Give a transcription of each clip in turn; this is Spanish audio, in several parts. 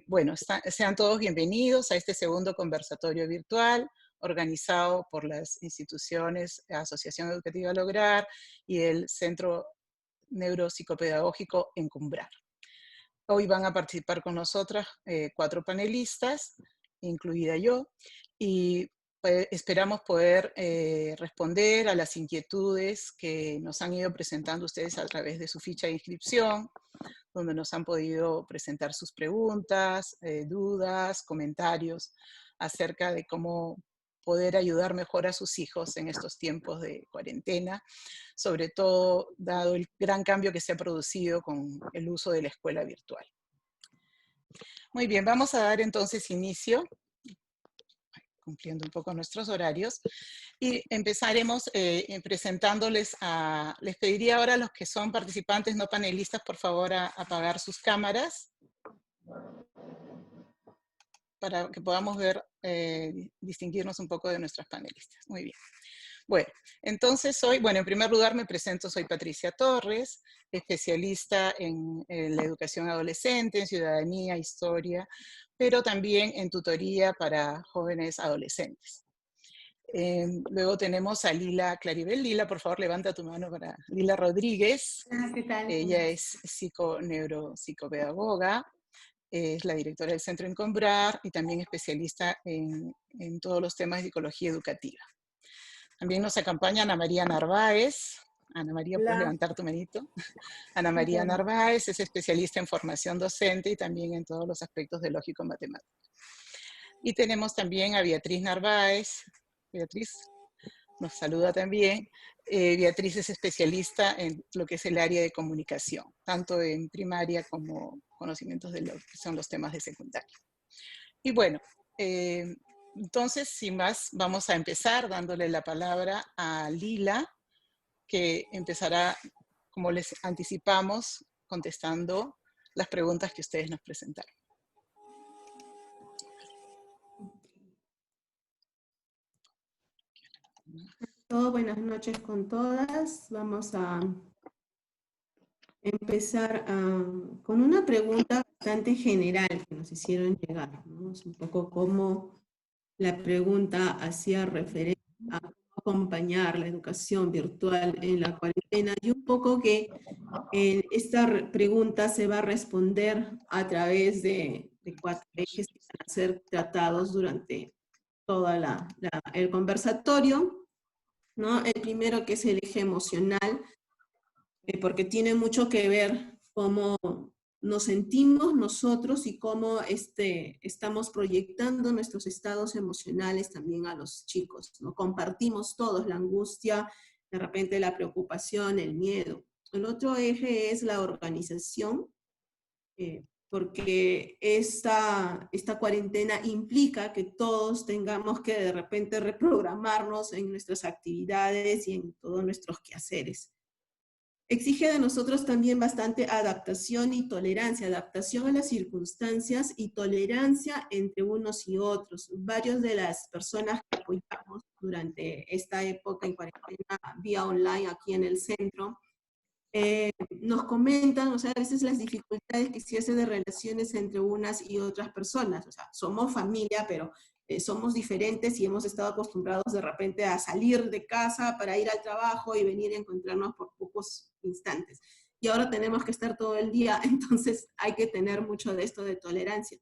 Bueno, sean todos bienvenidos a este segundo conversatorio virtual organizado por las instituciones Asociación Educativa Lograr y el Centro Neuropsicopedagógico Encumbrar. Hoy van a participar con nosotras 4 panelistas, incluida yo, y esperamos poder responder a las inquietudes que nos han ido presentando ustedes a través de su ficha de inscripción, donde nos han podido presentar sus preguntas, dudas, comentarios acerca de cómo poder ayudar mejor a sus hijos en estos tiempos de cuarentena, sobre todo dado el gran cambio que se ha producido con el uso de la escuela virtual. Muy bien, vamos a dar entonces inicio, cumpliendo un poco nuestros horarios, y empezaremos presentándoles les pediría ahora a los que son participantes no panelistas, por favor, a apagar sus cámaras, para que podamos ver, distinguirnos un poco de nuestras panelistas. Muy bien. Bueno, entonces en primer lugar me presento, soy Patricia Torres, especialista en la educación adolescente, en ciudadanía, historia, pero también en tutoría para jóvenes adolescentes. Luego tenemos a Lila Claribel. Lila, por favor, levanta tu mano para Lila Rodríguez. ¿Qué tal? Ella es neuropsicopedagoga, es la directora del Centro Encumbrar y también especialista en todos los temas de psicología educativa. También nos acompaña Ana María Narváez. Ana María, ¿puedes levantar tu manito? Ana María Narváez es especialista en formación docente y también en todos los aspectos de lógico-matemática. Y tenemos también a Beatriz Narváez. Beatriz nos saluda también. Beatriz es especialista en lo que es el área de comunicación, tanto en primaria como conocimientos de lo que son los temas de secundaria. Y bueno, entonces, sin más, vamos a empezar dándole la palabra a Lila, que empezará, como les anticipamos, contestando las preguntas que ustedes nos presentaron. Buenas noches con todas. Vamos a empezar con una pregunta bastante general que nos hicieron llegar, ¿no? Es un poco como la pregunta hacía referencia a cómo acompañar la educación virtual en la cuarentena, y un poco que esta pregunta se va a responder a través de 4 ejes que van a ser tratados durante todo el conversatorio, ¿no? El primero, que es el eje emocional, porque tiene mucho que ver cómo nos sentimos nosotros y cómo estamos proyectando nuestros estados emocionales también a los chicos, ¿no? Compartimos todos la angustia, de repente la preocupación, el miedo. El otro eje es la organización, porque esta cuarentena implica que todos tengamos que de repente reprogramarnos en nuestras actividades y en todos nuestros quehaceres. Exige de nosotros también bastante adaptación y tolerancia, adaptación a las circunstancias y tolerancia entre unos y otros. Varios de las personas que apoyamos durante esta época en cuarentena vía online aquí en el centro, nos comentan, o sea, a veces las dificultades que se hacen de relaciones entre unas y otras personas. O sea, somos familia, pero somos diferentes y hemos estado acostumbrados de repente a salir de casa para ir al trabajo y venir a encontrarnos por pocos instantes. Y ahora tenemos que estar todo el día, entonces hay que tener mucho de esto de tolerancia.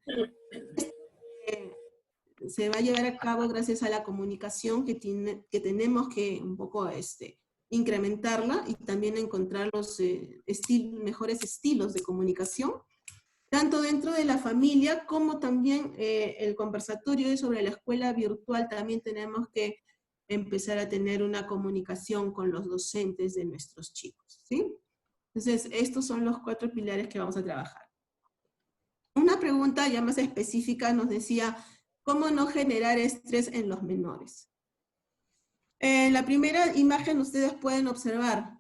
Se va a llevar a cabo gracias a la comunicación que tenemos que un poco incrementarla y también encontrar los mejores estilos de comunicación, tanto dentro de la familia como también el conversatorio sobre la escuela virtual. También tenemos que empezar a tener una comunicación con los docentes de nuestros chicos, ¿sí? Entonces, estos son los 4 pilares que vamos a trabajar. Una pregunta ya más específica nos decía, ¿cómo no generar estrés en los menores? En la primera imagen ustedes pueden observar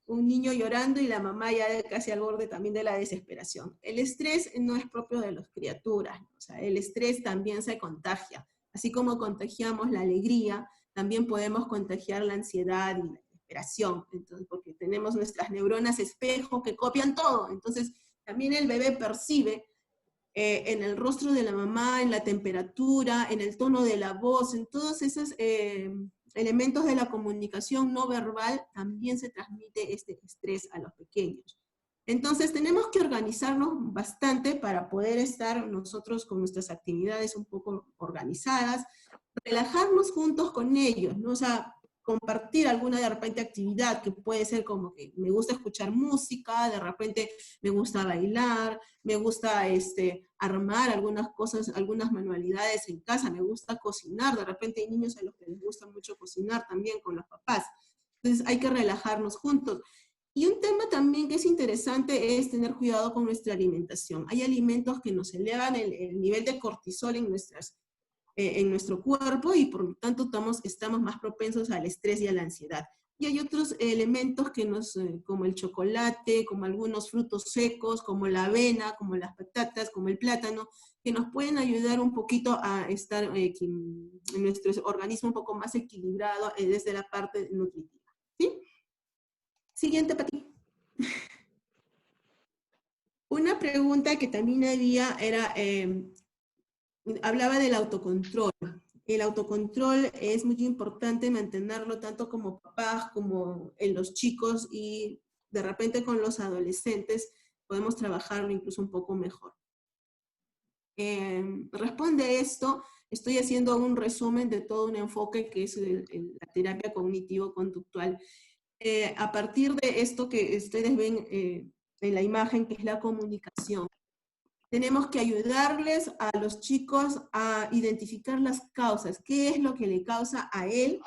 un niño llorando y la mamá ya casi al borde también de la desesperación. El estrés no es propio de las criaturas, o sea, el estrés también se contagia. Así como contagiamos la alegría, también podemos contagiar la ansiedad y la desesperación. Entonces, porque tenemos nuestras neuronas espejo que copian todo. Entonces, también el bebé percibe en el rostro de la mamá, en la temperatura, en el tono de la voz, en todos esos elementos de la comunicación no verbal, también se transmite este estrés a los pequeños. Entonces tenemos que organizarnos bastante para poder estar nosotros con nuestras actividades un poco organizadas, relajarnos juntos con ellos, ¿no? O sea, compartir alguna de repente actividad que puede ser como que me gusta escuchar música, de repente me gusta bailar, me gusta armar algunas cosas, algunas manualidades en casa, me gusta cocinar, de repente hay niños a los que les gusta mucho cocinar también con los papás. Entonces hay que relajarnos juntos. Y un tema también que es interesante es tener cuidado con nuestra alimentación. Hay alimentos que nos elevan el nivel de cortisol en nuestro cuerpo y por lo tanto estamos más propensos al estrés y a la ansiedad. Y hay otros elementos que como el chocolate, como algunos frutos secos, como la avena, como las patatas, como el plátano, que nos pueden ayudar un poquito a estar en nuestro organismo un poco más equilibrado desde la parte nutritiva. ¿Sí? Siguiente, Pati. Una pregunta que también había era, hablaba del autocontrol. El autocontrol es muy importante mantenerlo tanto como papás como en los chicos y de repente con los adolescentes podemos trabajarlo incluso un poco mejor. Responde esto, estoy haciendo un resumen de todo un enfoque que es la terapia cognitivo-conductual. A partir de esto que ustedes ven en la imagen, que es la comunicación, tenemos que ayudarles a los chicos a identificar las causas. ¿Qué es lo que le causa a él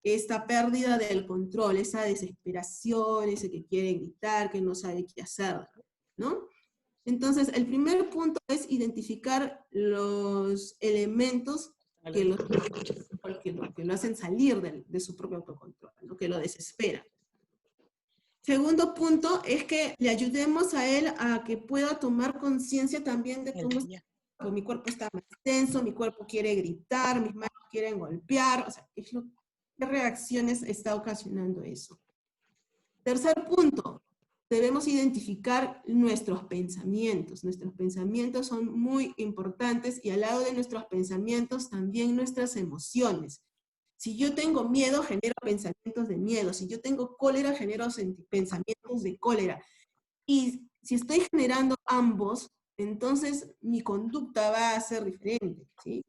esta pérdida del control, esa desesperación, ese que quiere gritar, que no sabe qué hacer, ¿no? Entonces, el primer punto es identificar los elementos que lo hacen salir de su propio autocontrol, ¿no? Que lo desesperan. Segundo punto es que le ayudemos a él a que pueda tomar conciencia también de cómo mi cuerpo está más tenso, mi cuerpo quiere gritar, mis manos quieren golpear, o sea, ¿qué reacciones está ocasionando eso? Tercer punto, debemos identificar nuestros pensamientos. Nuestros pensamientos son muy importantes y al lado de nuestros pensamientos también nuestras emociones. Si yo tengo miedo, genero pensamientos de miedo. Si yo tengo cólera, genero pensamientos de cólera. Y si estoy generando ambos, entonces mi conducta va a ser diferente, ¿sí?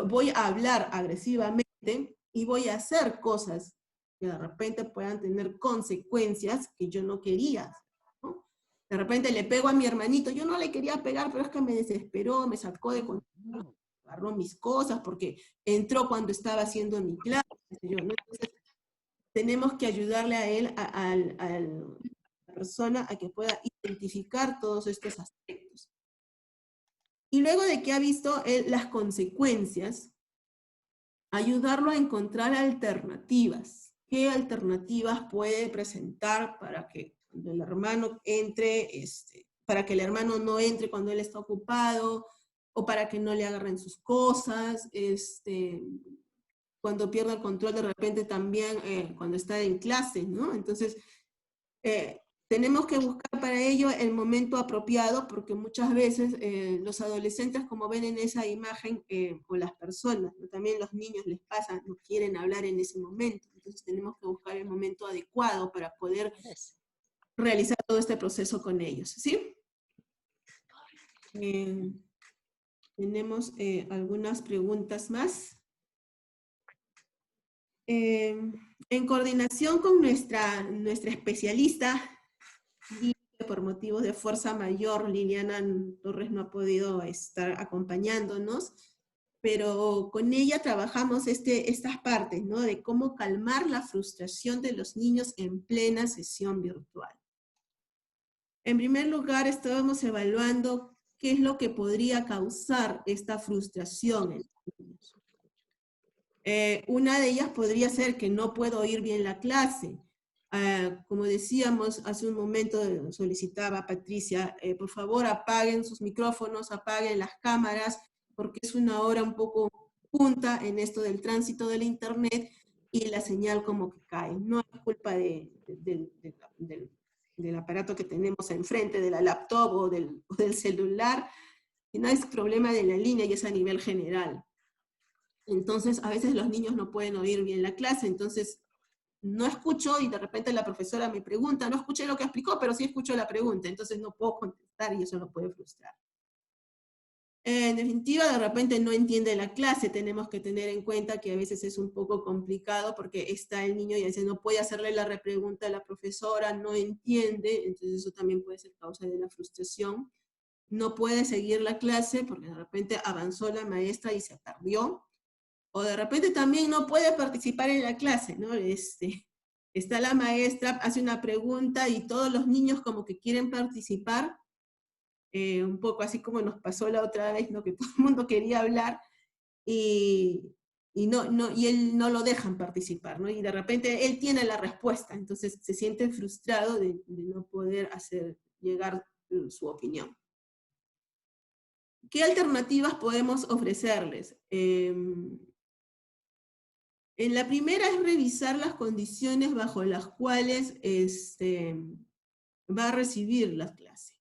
Voy a hablar agresivamente y voy a hacer cosas que de repente puedan tener consecuencias que yo no quería, ¿no? De repente le pego a mi hermanito, yo no le quería pegar, pero es que me desesperó, me sacó de control, agarró mis cosas porque entró cuando estaba haciendo mi clase, ¿no? Entonces, tenemos que ayudarle a él, a la persona, a que pueda identificar todos estos aspectos. Y luego de que ha visto las consecuencias, ayudarlo a encontrar alternativas. ¿Qué alternativas puede presentar para que el hermano entre, para que el hermano no entre cuando él está ocupado, o para que no le agarren sus cosas, cuando pierda el control de repente también cuando está en clase, ¿no? Entonces, tenemos que buscar para ello el momento apropiado, porque muchas veces los adolescentes, como ven en esa imagen, o las personas, ¿no? También los niños les pasa, no quieren hablar en ese momento, entonces tenemos que buscar el momento adecuado para poder realizar todo este proceso con ellos, ¿sí? Tenemos algunas preguntas más. En coordinación con nuestra especialista, y por motivos de fuerza mayor, Liliana Torres no ha podido estar acompañándonos, pero con ella trabajamos estas partes, ¿no? De cómo calmar la frustración de los niños en plena sesión virtual. En primer lugar, estábamos evaluando qué es lo que podría causar esta frustración en los niños. Una de ellas podría ser que no puedo oír bien la clase. Como decíamos hace un momento, solicitaba Patricia, por favor apaguen sus micrófonos, apaguen las cámaras, porque es una hora un poco punta en esto del tránsito del internet y la señal como que cae. No es culpa de del aparato que tenemos enfrente, de la laptop o del celular, sino es problema de la línea y es a nivel general. Entonces, a veces los niños no pueden oír bien la clase, entonces no escucho y de repente la profesora me pregunta, no escuché lo que explicó, pero sí escucho la pregunta, entonces no puedo contestar y eso lo puede frustrar. En definitiva, de repente no entiende la clase, tenemos que tener en cuenta que a veces es un poco complicado porque está el niño y a veces no puede hacerle la repregunta a la profesora, no entiende, entonces eso también puede ser causa de la frustración. No puede seguir la clase porque de repente avanzó la maestra y se perdió, o de repente también no puede participar en la clase, ¿no? Está la maestra, hace una pregunta y todos los niños como que quieren participar, un poco así como nos pasó la otra vez, ¿no? Que todo el mundo quería hablar y él no lo dejan participar, ¿no? Y de repente él tiene la respuesta, entonces se siente frustrado de no poder hacer llegar su opinión. ¿Qué alternativas podemos ofrecerles? En la primera es revisar las condiciones bajo las cuales va a recibir la clase.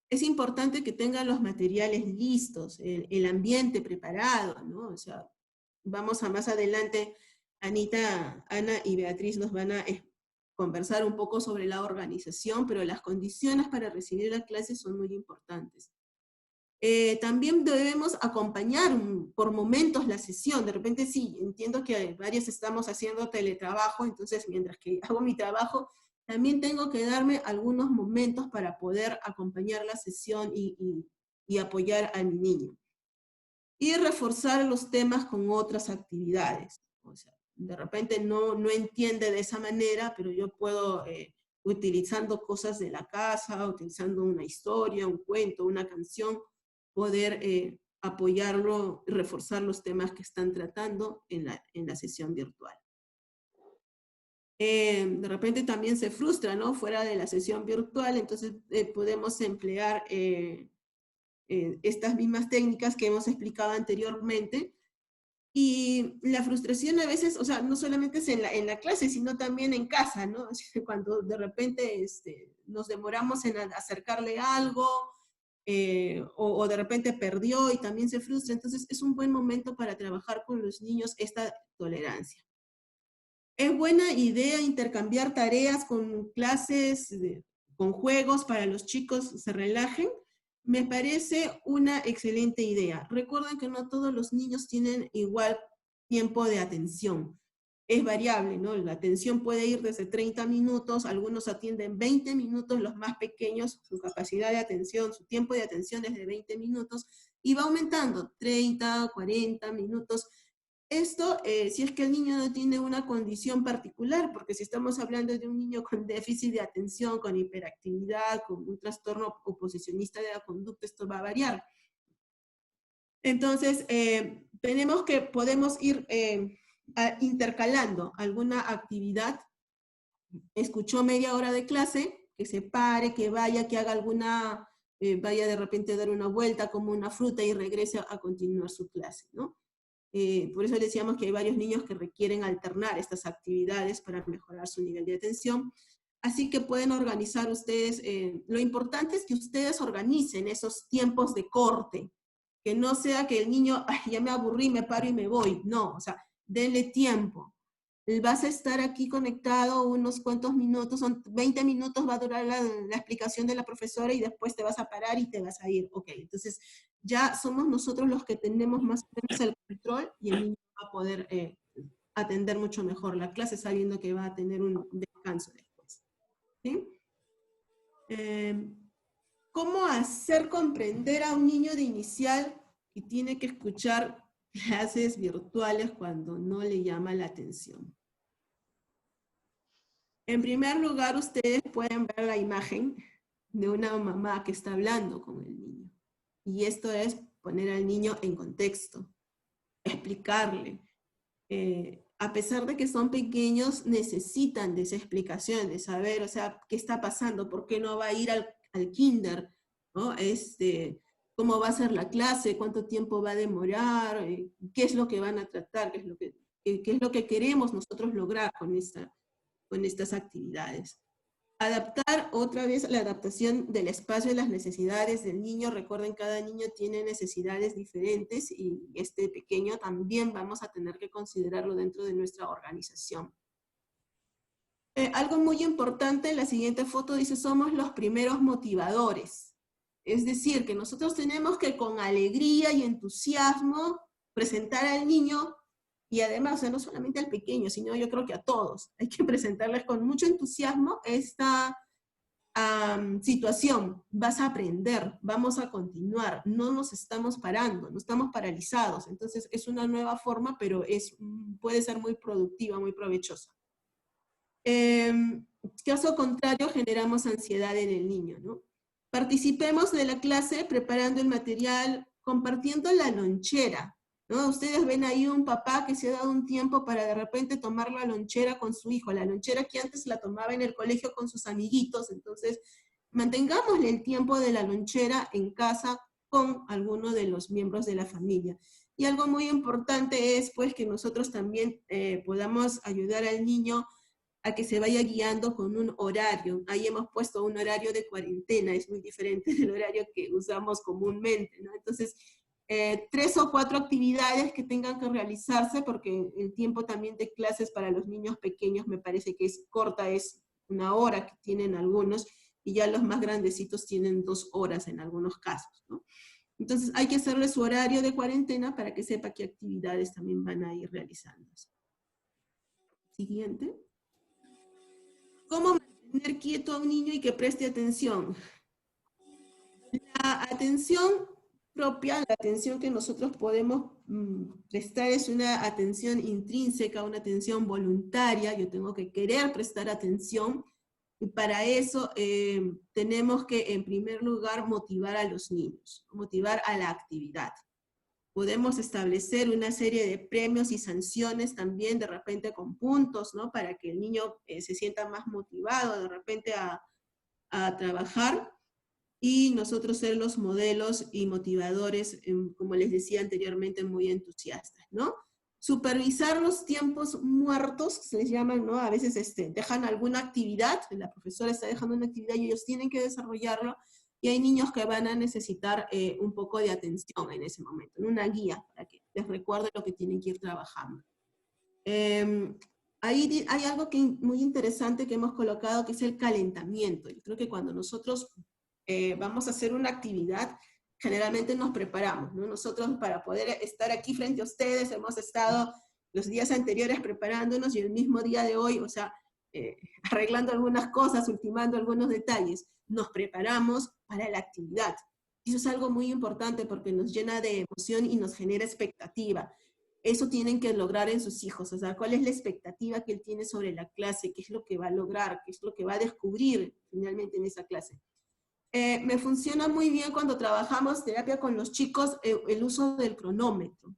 Es importante que tengan los materiales listos, el ambiente preparado, ¿no? O sea, vamos a más adelante, Anita, Ana y Beatriz nos van a conversar un poco sobre la organización, pero las condiciones para recibir la clase son muy importantes. También debemos acompañar por momentos la sesión. De repente sí, entiendo que varios estamos haciendo teletrabajo, entonces mientras que hago mi trabajo, también tengo que darme algunos momentos para poder acompañar la sesión y apoyar a mi niño. Y reforzar los temas con otras actividades. O sea, de repente no entiende de esa manera, pero yo puedo, utilizando cosas de la casa, utilizando una historia, un cuento, una canción, poder apoyarlo, reforzar los temas que están tratando en la sesión virtual. De repente también se frustra, ¿no? Fuera de la sesión virtual, entonces podemos emplear estas mismas técnicas que hemos explicado anteriormente. Y la frustración a veces, o sea, no solamente es en la clase, sino también en casa, ¿no? Cuando de repente nos demoramos en acercarle algo, o de repente perdió y también se frustra, entonces es un buen momento para trabajar con los niños esta tolerancia. Es buena idea intercambiar tareas con clases, con juegos para los chicos se relajen. Me parece una excelente idea. Recuerden que no todos los niños tienen igual tiempo de atención. Es variable, ¿no? La atención puede ir desde 30 minutos, algunos atienden 20 minutos, los más pequeños, su capacidad de atención, su tiempo de atención es de 20 minutos, y va aumentando, 30, 40 minutos. Esto, si es que el niño no tiene una condición particular, porque si estamos hablando de un niño con déficit de atención, con hiperactividad, con un trastorno oposicionista de la conducta, esto va a variar. Entonces, podemos ir intercalando alguna actividad. Escuchó media hora de clase, que se pare, que vaya, que haga alguna, vaya de repente a dar una vuelta como una fruta y regrese a continuar su clase, ¿no? Por eso decíamos que hay varios niños que requieren alternar estas actividades para mejorar su nivel de atención. Así que pueden organizar ustedes, lo importante es que ustedes organicen esos tiempos de corte, que no sea que el niño, ay, ya me aburrí, me paro y me voy. No, o sea, denle tiempo. Vas a estar aquí conectado unos cuantos minutos, son 20 minutos va a durar la explicación de la profesora y después te vas a parar y te vas a ir. Ok, entonces ya somos nosotros los que tenemos más o menos el control y el niño va a poder atender mucho mejor la clase sabiendo que va a tener un descanso después. ¿Sí? ¿Cómo hacer comprender a un niño de inicial que tiene que escuchar clases virtuales cuando no le llama la atención? En primer lugar, ustedes pueden ver la imagen de una mamá que está hablando con el niño. Y esto es poner al niño en contexto, explicarle. A pesar de que son pequeños, necesitan de esa explicación, de saber, o sea, qué está pasando, por qué no va a ir al kinder, ¿no? Cómo va a ser la clase, cuánto tiempo va a demorar, qué es lo que van a tratar, qué es lo que queremos nosotros lograr con estas actividades. Adaptar otra vez la adaptación del espacio y las necesidades del niño. Recuerden, cada niño tiene necesidades diferentes y este pequeño también vamos a tener que considerarlo dentro de nuestra organización. Algo muy importante en la siguiente foto dice, somos los primeros motivadores. Es decir, que nosotros tenemos que con alegría y entusiasmo presentar al niño, y además, o sea, no solamente al pequeño, sino yo creo que a todos. Hay que presentarles con mucho entusiasmo esta situación. Vas a aprender, vamos a continuar, no nos estamos parando, no estamos paralizados. Entonces es una nueva forma, pero puede ser muy productiva, muy provechosa. Caso contrario, generamos ansiedad en el niño, ¿no? Participemos de la clase preparando el material, compartiendo la lonchera, ¿no? Ustedes ven ahí un papá que se ha dado un tiempo para de repente tomar la lonchera con su hijo, la lonchera que antes la tomaba en el colegio con sus amiguitos. Entonces, mantengámosle el tiempo de la lonchera en casa con alguno de los miembros de la familia. Y algo muy importante es, pues, que nosotros también podamos ayudar al niño a que se vaya guiando con un horario. Ahí hemos puesto un horario de cuarentena, es muy diferente del horario que usamos comúnmente, ¿no? Entonces, 3 o 4 actividades que tengan que realizarse, porque el tiempo también de clases para los niños pequeños me parece que es corta, es 1 hora que tienen algunos, y ya los más grandecitos tienen 2 horas en algunos casos, ¿no? Entonces hay que hacerle su horario de cuarentena para que sepa qué actividades también van a ir realizándose. Siguiente. ¿Cómo mantener quieto a un niño y que preste atención? La atención propia, la atención que nosotros podemos prestar es una atención intrínseca, una atención voluntaria. Yo tengo que querer prestar atención, y para eso tenemos que, en primer lugar, motivar a los niños, motivar a la actividad. Podemos establecer una serie de premios y sanciones también, de repente con puntos, ¿no? Para que el niño se sienta más motivado de repente a trabajar, y nosotros ser los modelos y motivadores, como les decía anteriormente, muy entusiastas, ¿no? Supervisar los tiempos muertos, se les llaman, ¿no? A veces dejan alguna actividad, la profesora está dejando una actividad y ellos tienen que desarrollarlo, y hay niños que van a necesitar un poco de atención en ese momento, ¿no? Una guía para que les recuerde lo que tienen que ir trabajando. Ahí hay algo muy interesante que hemos colocado, que es el calentamiento. Yo creo que cuando nosotros vamos a hacer una actividad, generalmente nos preparamos, ¿no? Nosotros, para poder estar aquí frente a ustedes, hemos estado los días anteriores preparándonos, y el mismo día de hoy, o sea, arreglando algunas cosas, ultimando algunos detalles. Nos preparamos para la actividad. Eso es algo muy importante porque nos llena de emoción y nos genera expectativa. Eso tienen que lograr en sus hijos, o sea, cuál es la expectativa que él tiene sobre la clase, qué es lo que va a lograr, qué es lo que va a descubrir finalmente en esa clase. Me funciona muy bien cuando trabajamos terapia con los chicos el uso del cronómetro,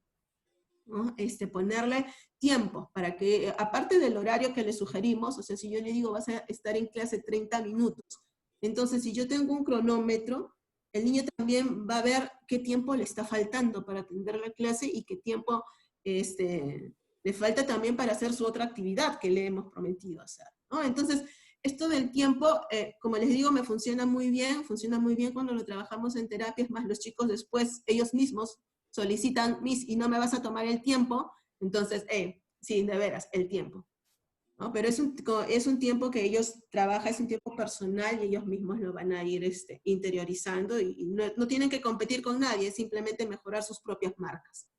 ¿no? Ponerle tiempo para que, aparte del horario que le sugerimos, o sea, si yo le digo vas a estar en clase 30 minutos, entonces si yo tengo un cronómetro, el niño también va a ver qué tiempo le está faltando para atender la clase y qué tiempo le falta también para hacer su otra actividad que le hemos prometido hacer, ¿no? Entonces, esto del tiempo, como les digo, me funciona muy bien cuando lo trabajamos en terapias, más los chicos después, ellos mismos solicitan, Miss, ¿y no me vas a tomar el tiempo? Entonces, sí, de veras, el tiempo, ¿no? Pero es un tiempo que ellos trabajan, es un tiempo personal, y ellos mismos lo van a ir interiorizando, y no tienen que competir con nadie, es simplemente mejorar sus propias marcas.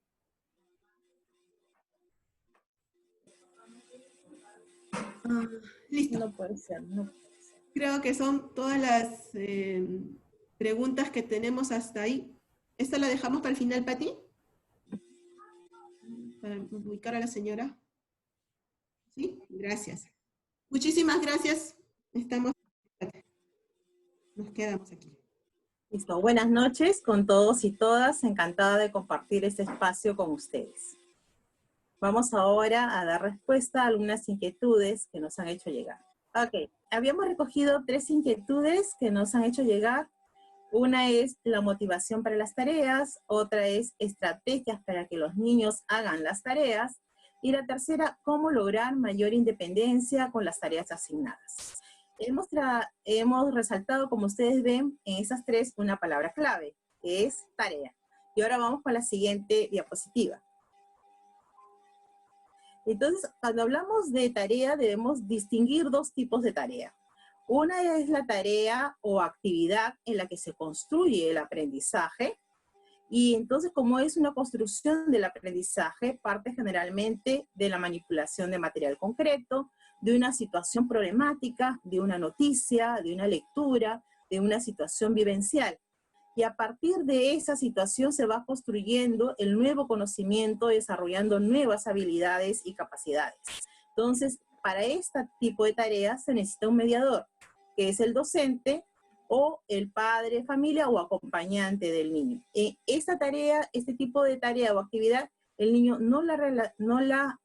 Listo. No puede ser, no. Creo que son todas las preguntas que tenemos hasta ahí. ¿Esta la dejamos para el final, Pati? Para ubicar a la señora. ¿Sí? Gracias. Muchísimas gracias. Nos quedamos aquí. Listo. Buenas noches con todos y todas. Encantada de compartir este espacio con ustedes. Vamos ahora a dar respuesta a algunas inquietudes que nos han hecho llegar. Ok, habíamos recogido 3 inquietudes que nos han hecho llegar. Una es la motivación para las tareas, otra es estrategias para que los niños hagan las tareas, y la tercera, cómo lograr mayor independencia con las tareas asignadas. hemos resaltado, como ustedes ven, en esas tres una palabra clave, que es tarea. Y ahora vamos con la siguiente diapositiva. Entonces, cuando hablamos de tarea, debemos distinguir dos tipos de tarea. Una es la tarea o actividad en la que se construye el aprendizaje. Y entonces, como es una construcción del aprendizaje, parte generalmente de la manipulación de material concreto, de una situación problemática, de una noticia, de una lectura, de una situación vivencial. Y a partir de esa situación se va construyendo el nuevo conocimiento, desarrollando nuevas habilidades y capacidades. Entonces, para este tipo de tareas se necesita un mediador, que es el docente o el padre, familia o acompañante del niño. Esta tarea, este tipo de tarea o actividad, el niño no la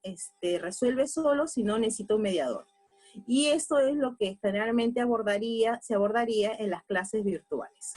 resuelve solo, sino necesita un mediador. Y esto es lo que generalmente se abordaría en las clases virtuales.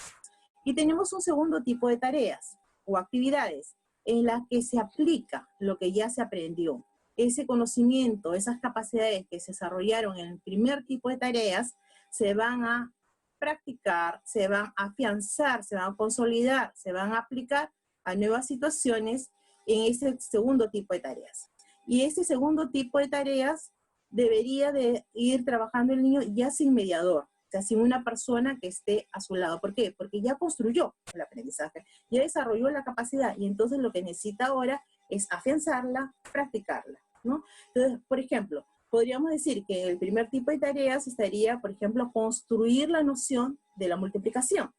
Y tenemos un segundo tipo de tareas o actividades en las que se aplica lo que ya se aprendió. Ese conocimiento, esas capacidades que se desarrollaron en el primer tipo de tareas se van a practicar, se van a afianzar, se van a consolidar, se van a aplicar a nuevas situaciones en ese segundo tipo de tareas. Y ese segundo tipo de tareas debería de ir trabajando el niño ya sin mediador, o sea, sin una persona que esté a su lado. ¿Por qué? Porque ya construyó el aprendizaje, ya desarrolló la capacidad y entonces lo que necesita ahora es afianzarla, practicarla, ¿no? Entonces, por ejemplo, podríamos decir que el primer tipo de tareas estaría, por ejemplo, construir la noción de la multiplicación.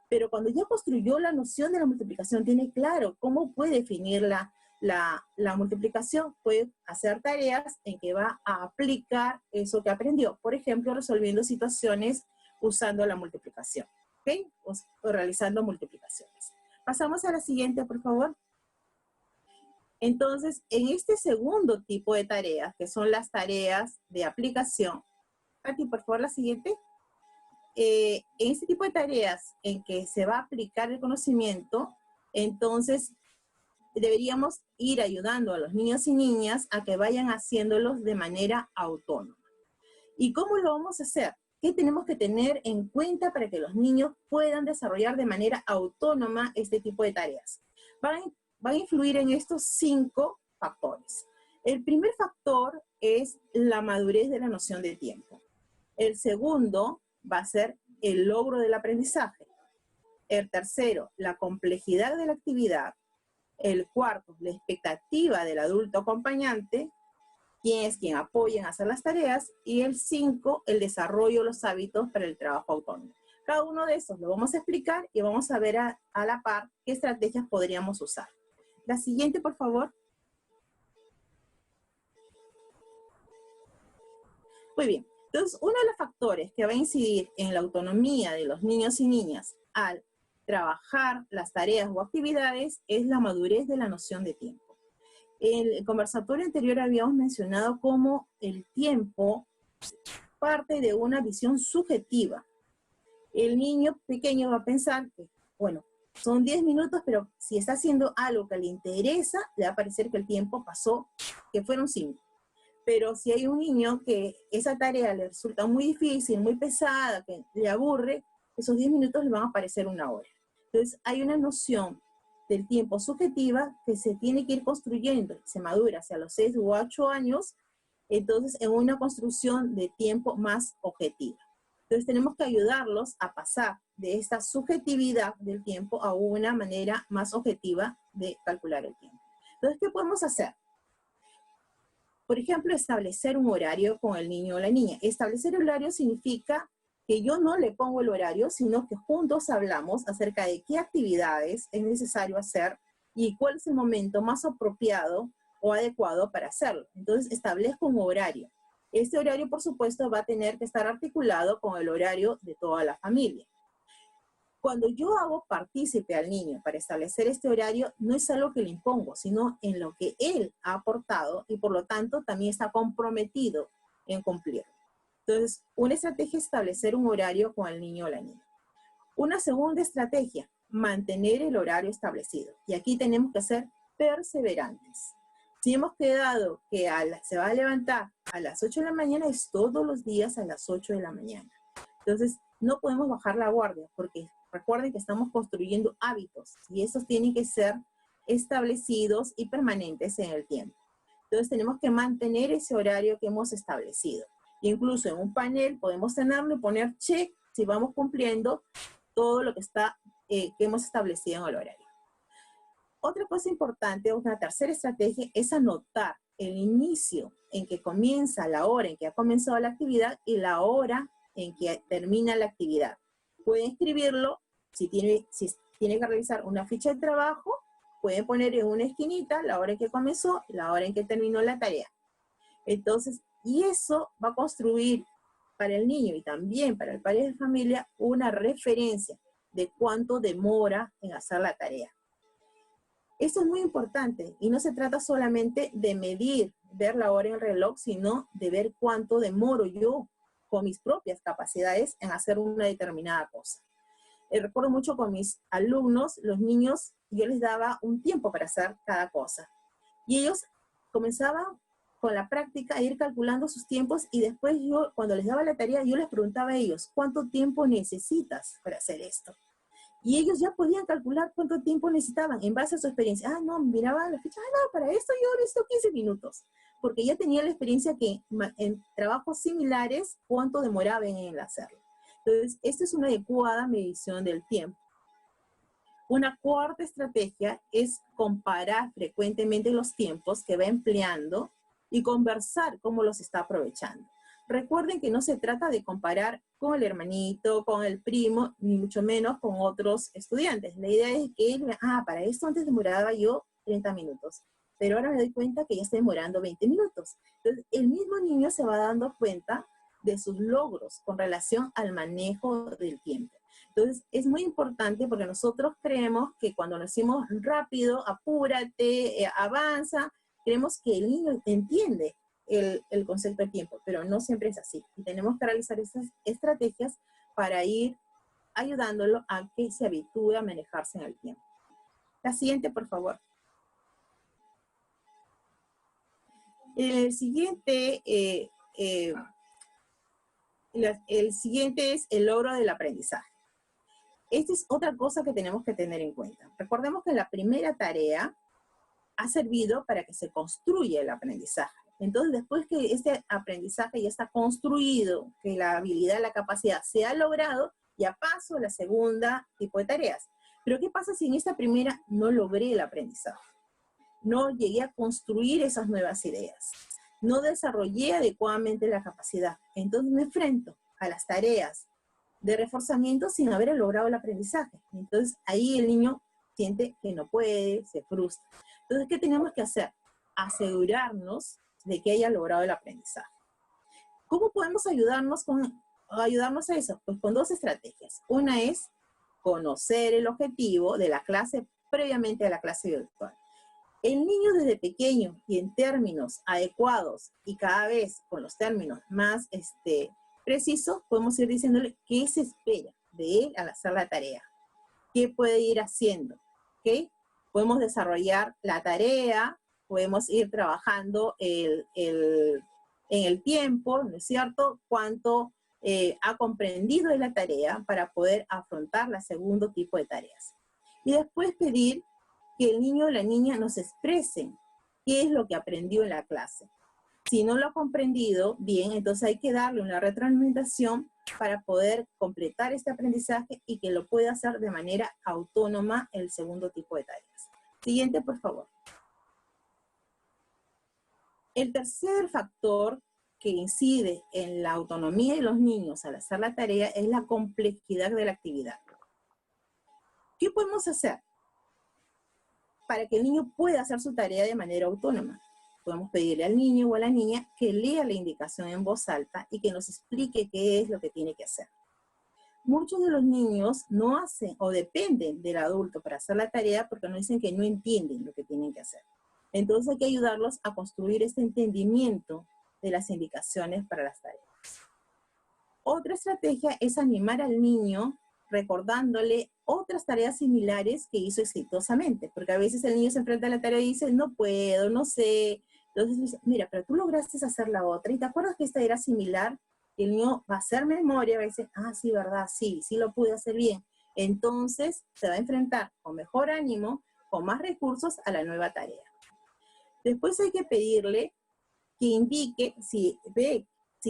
Pero cuando ya construyó la noción de la multiplicación, tiene claro cómo puede definir la multiplicación, puede hacer tareas en que va a aplicar eso que aprendió. Por ejemplo, resolviendo situaciones usando la multiplicación, ¿ok? O realizando multiplicaciones. Pasamos a la siguiente, por favor. Entonces, en este segundo tipo de tareas, que son las tareas de aplicación, Katy, por favor, la siguiente. En este tipo de tareas en que se va a aplicar el conocimiento, entonces deberíamos ir ayudando a los niños y niñas a que vayan haciéndolos de manera autónoma. ¿Y cómo lo vamos a hacer? ¿Qué tenemos que tener en cuenta para que los niños puedan desarrollar de manera autónoma este tipo de tareas? Van a influir en estos 5 factores. El primer factor es la madurez de la noción de tiempo. El segundo va a ser el logro del aprendizaje. El tercero, la complejidad de la actividad. El cuarto, la expectativa del adulto acompañante, quien apoya en hacer las tareas. Y el 5, el desarrollo de los hábitos para el trabajo autónomo. Cada uno de esos lo vamos a explicar y vamos a ver a la par qué estrategias podríamos usar. La siguiente, por favor. Muy bien. Entonces, uno de los factores que va a incidir en la autonomía de los niños y niñas al trabajar las tareas o actividades es la madurez de la noción de tiempo. En el conversatorio anterior habíamos mencionado cómo el tiempo parte de una visión subjetiva. El niño pequeño va a pensar que, bueno, son 10 minutos, pero si está haciendo algo que le interesa, le va a parecer que el tiempo pasó, que fueron 5. Pero si hay un niño que esa tarea le resulta muy difícil, muy pesada, que le aburre, esos 10 minutos le van a parecer 1 hora. Entonces hay una noción del tiempo subjetiva que se tiene que ir construyendo, se madura hacia los 6 u 8 años, entonces en una construcción de tiempo más objetiva. Entonces tenemos que ayudarlos a pasar de esta subjetividad del tiempo a una manera más objetiva de calcular el tiempo. Entonces, ¿qué podemos hacer? Por ejemplo, establecer un horario con el niño o la niña. Establecer horario significa que yo no le pongo el horario, sino que juntos hablamos acerca de qué actividades es necesario hacer y cuál es el momento más apropiado o adecuado para hacerlo. Entonces, establezco un horario. Este horario, por supuesto, va a tener que estar articulado con el horario de toda la familia. Cuando yo hago partícipe al niño para establecer este horario, no es algo que le impongo, sino en lo que él ha aportado y por lo tanto también está comprometido en cumplirlo. Entonces, una estrategia es establecer un horario con el niño o la niña. Una segunda estrategia, mantener el horario establecido. Y aquí tenemos que ser perseverantes. Si hemos quedado que se va a levantar a las 8 de la mañana, es todos los días a las 8 de la mañana. Entonces, no podemos bajar la guardia, porque recuerden que estamos construyendo hábitos, y esos tienen que ser establecidos y permanentes en el tiempo. Entonces, tenemos que mantener ese horario que hemos establecido. Incluso en un panel podemos tenerlo y poner check si vamos cumpliendo todo lo que hemos establecido en el horario. Otra cosa importante, una tercera estrategia, es anotar el inicio en que comienza, la hora en que ha comenzado la actividad y la hora en que termina la actividad. Pueden escribirlo, si tiene que realizar una ficha de trabajo, pueden poner en una esquinita la hora en que comenzó, la hora en que terminó la tarea. Entonces, y eso va a construir para el niño y también para el padre de familia una referencia de cuánto demora en hacer la tarea. Eso es muy importante y no se trata solamente de medir, ver la hora en el reloj, sino de ver cuánto demoro yo con mis propias capacidades en hacer una determinada cosa. Recuerdo mucho con mis alumnos, los niños, yo les daba un tiempo para hacer cada cosa. Y ellos comenzaban con la práctica a ir calculando sus tiempos y después yo, cuando les daba la tarea, yo les preguntaba a ellos, ¿cuánto tiempo necesitas para hacer esto? Y ellos ya podían calcular cuánto tiempo necesitaban en base a su experiencia. Ah, no, miraban la ficha, no, para esto yo necesito 15 minutos. Porque ya tenía la experiencia que en trabajos similares, cuánto demoraban en hacerlo. Entonces, esta es una adecuada medición del tiempo. Una cuarta estrategia es comparar frecuentemente los tiempos que va empleando y conversar cómo los está aprovechando. Recuerden que no se trata de comparar con el hermanito, con el primo, ni mucho menos con otros estudiantes. La idea es que él, para esto antes demoraba yo 30 minutos, pero ahora me doy cuenta que ya está demorando 20 minutos. Entonces, el mismo niño se va dando cuenta de sus logros con relación al manejo del tiempo. Entonces, es muy importante porque nosotros creemos que cuando lo decimos rápido, apúrate, avanza, creemos que el niño entiende el concepto de tiempo, pero no siempre es así. Y tenemos que realizar esas estrategias para ir ayudándolo a que se habitúe a manejarse en el tiempo. La siguiente, por favor. El siguiente es el logro del aprendizaje. Esta es otra cosa que tenemos que tener en cuenta. Recordemos que la primera tarea ha servido para que se construya el aprendizaje. Entonces, después que este aprendizaje ya está construido, que la habilidad, la capacidad se ha logrado, ya paso a la segunda tipo de tareas. Pero, ¿qué pasa si en esta primera no logré el aprendizaje? No llegué a construir esas nuevas ideas. No desarrollé adecuadamente la capacidad. Entonces, me enfrento a las tareas de reforzamiento sin haber logrado el aprendizaje. Entonces, ahí el niño siente que no puede, se frustra. Entonces, ¿qué tenemos que hacer? Asegurarnos de que haya logrado el aprendizaje. ¿Cómo podemos ayudarnos a eso? Pues con dos estrategias. Una es conocer el objetivo de la clase previamente a la clase virtual. El niño desde pequeño y en términos adecuados y cada vez con los términos más precisos, podemos ir diciéndole qué se espera de él al hacer la tarea, qué puede ir haciendo, ¿ok? Podemos desarrollar la tarea, podemos ir trabajando en el tiempo, ¿no es cierto? Cuánto ha comprendido de la tarea para poder afrontar la segundo tipo de tareas. Y después pedir que el niño o la niña nos expresen qué es lo que aprendió en la clase. Si no lo ha comprendido bien, entonces hay que darle una retroalimentación para poder completar este aprendizaje y que lo pueda hacer de manera autónoma el segundo tipo de tareas. Siguiente, por favor. El tercer factor que incide en la autonomía de los niños al hacer la tarea es la complejidad de la actividad. ¿Qué podemos hacer para que el niño pueda hacer su tarea de manera autónoma? Podemos pedirle al niño o a la niña que lea la indicación en voz alta y que nos explique qué es lo que tiene que hacer. Muchos de los niños no hacen o dependen del adulto para hacer la tarea porque nos dicen que no entienden lo que tienen que hacer. Entonces hay que ayudarlos a construir este entendimiento de las indicaciones para las tareas. Otra estrategia es animar al niño recordándole otras tareas similares que hizo exitosamente, porque a veces el niño se enfrenta a la tarea y dice, no puedo, no sé. Entonces dice, mira, pero tú lograste hacer la otra, y te acuerdas que esta era similar, y el niño va a hacer memoria, va a decir, ah, sí, verdad, sí, sí lo pude hacer bien. Entonces se va a enfrentar con mejor ánimo, con más recursos a la nueva tarea. Después hay que pedirle que indique, si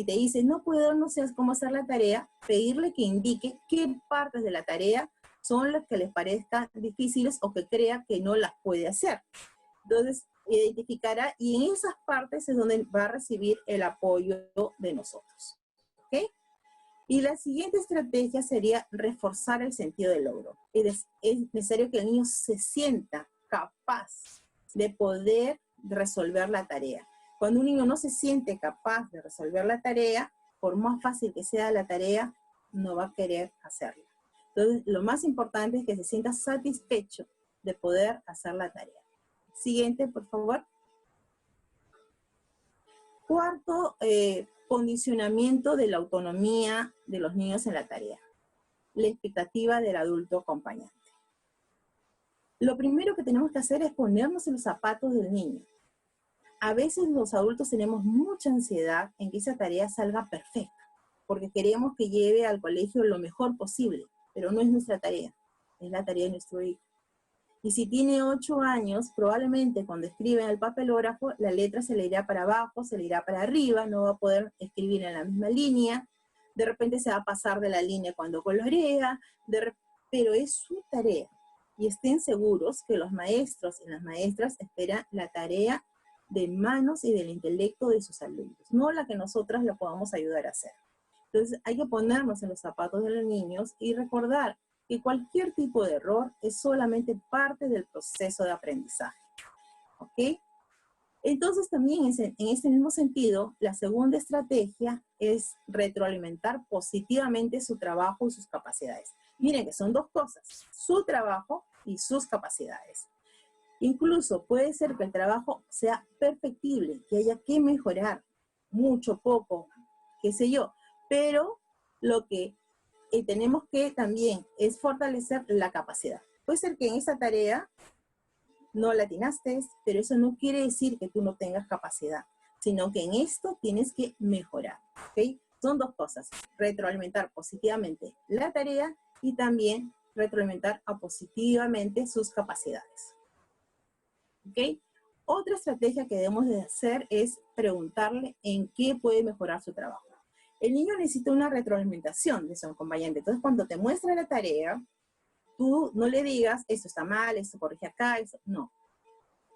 te dice, no puedo, no sé cómo hacer la tarea, pedirle que indique qué partes de la tarea son las que les parezcan difíciles o que crea que no las puede hacer. Entonces, identificará, y en esas partes es donde va a recibir el apoyo de nosotros. ¿Ok? Y la siguiente estrategia sería reforzar el sentido del logro. Es necesario que el niño se sienta capaz de poder resolver la tarea. Cuando un niño no se siente capaz de resolver la tarea, por más fácil que sea la tarea, no va a querer hacerla. Entonces, lo más importante es que se sienta satisfecho de poder hacer la tarea. Siguiente, por favor. Cuarto, condicionamiento de la autonomía de los niños en la tarea. La expectativa del adulto acompañante. Lo primero que tenemos que hacer es ponernos en los zapatos del niño. A veces los adultos tenemos mucha ansiedad en que esa tarea salga perfecta, porque queremos que lleve al colegio lo mejor posible, pero no es nuestra tarea, es la tarea de nuestro hijo. Y si tiene 8 años, probablemente cuando escribe en el papelógrafo, la letra se le irá para abajo, se le irá para arriba, no va a poder escribir en la misma línea, de repente se va a pasar de la línea cuando colorea, pero es su tarea. Y estén seguros que los maestros y las maestras esperan la tarea de manos y del intelecto de sus alumnos, no la que nosotras le podamos ayudar a hacer. Entonces hay que ponernos en los zapatos de los niños y recordar que cualquier tipo de error es solamente parte del proceso de aprendizaje. ¿Ok? Entonces también en este mismo sentido, la segunda estrategia es retroalimentar positivamente su trabajo y sus capacidades. Miren que son dos cosas, su trabajo y sus capacidades. Incluso puede ser que el trabajo sea perfectible, que haya que mejorar, mucho, poco, qué sé yo, pero lo que tenemos que también es fortalecer la capacidad. Puede ser que en esa tarea no la atinaste, pero eso no quiere decir que tú no tengas capacidad, sino que en esto tienes que mejorar, ¿ok? Son dos cosas, retroalimentar positivamente la tarea y también retroalimentar positivamente sus capacidades. ¿Ok? Otra estrategia que debemos de hacer es preguntarle en qué puede mejorar su trabajo. El niño necesita una retroalimentación de su acompañante. Entonces, cuando te muestra la tarea, tú no le digas, esto está mal, esto corrige acá, eso. No.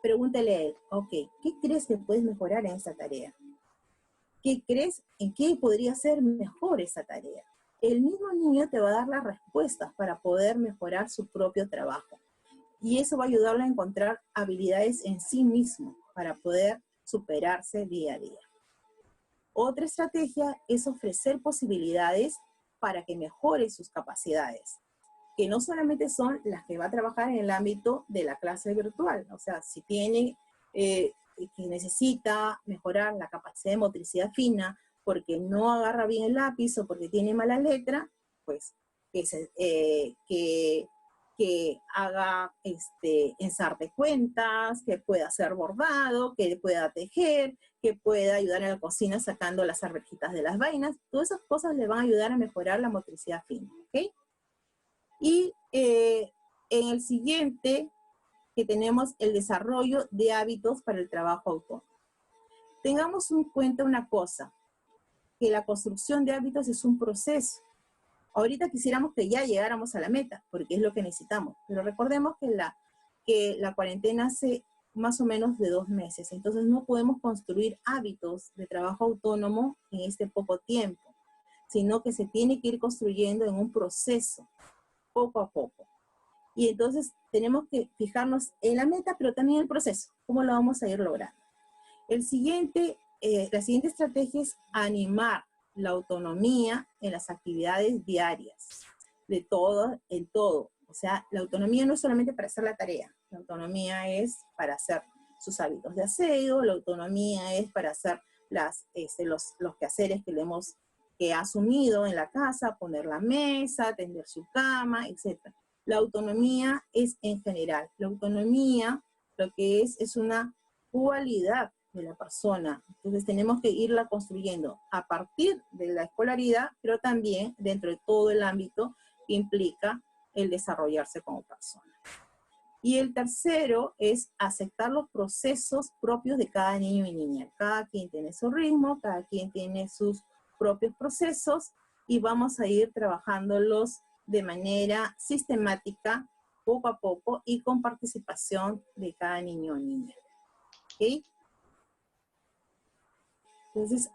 Pregúntale a él, ok, ¿qué crees que puedes mejorar en esta tarea? ¿Qué crees en qué podría ser mejor esa tarea? El mismo niño te va a dar las respuestas para poder mejorar su propio trabajo. Y eso va a ayudarle a encontrar habilidades en sí mismo para poder superarse día a día. Otra estrategia es ofrecer posibilidades para que mejore sus capacidades, que no solamente son las que va a trabajar en el ámbito de la clase virtual. O sea, si tiene que necesita mejorar la capacidad de motricidad fina porque no agarra bien el lápiz o porque tiene mala letra, pues que haga ensar de cuentas, que pueda hacer bordado, que pueda tejer, que pueda ayudar en la cocina sacando las arvejitas de las vainas. Todas esas cosas le van a ayudar a mejorar la motricidad fina, ¿ok? Y en el siguiente, que tenemos el desarrollo de hábitos para el trabajo autónomo. Tengamos en cuenta una cosa, que la construcción de hábitos es un proceso. Ahorita quisiéramos que ya llegáramos a la meta, porque es lo que necesitamos. Pero recordemos que la cuarentena hace más o menos de 2 meses. Entonces no podemos construir hábitos de trabajo autónomo en este poco tiempo, sino que se tiene que ir construyendo en un proceso, poco a poco. Y entonces tenemos que fijarnos en la meta, pero también en el proceso. ¿Cómo lo vamos a ir logrando? La siguiente estrategia es animar la autonomía en las actividades diarias, de todo, en todo. O sea, la autonomía no es solamente para hacer la tarea, la autonomía es para hacer sus hábitos de aseo, la autonomía es para hacer los quehaceres que le hemos que ha asumido en la casa, poner la mesa, tender su cama, etc. La autonomía es en general. La autonomía lo que es una cualidad de la persona. Entonces tenemos que irla construyendo a partir de la escolaridad, pero también dentro de todo el ámbito que implica el desarrollarse como persona. Y el tercero es aceptar los procesos propios de cada niño y niña. Cada quien tiene su ritmo, cada quien tiene sus propios procesos y vamos a ir trabajándolos de manera sistemática, poco a poco y con participación de cada niño o niña. ¿Ok? Entonces,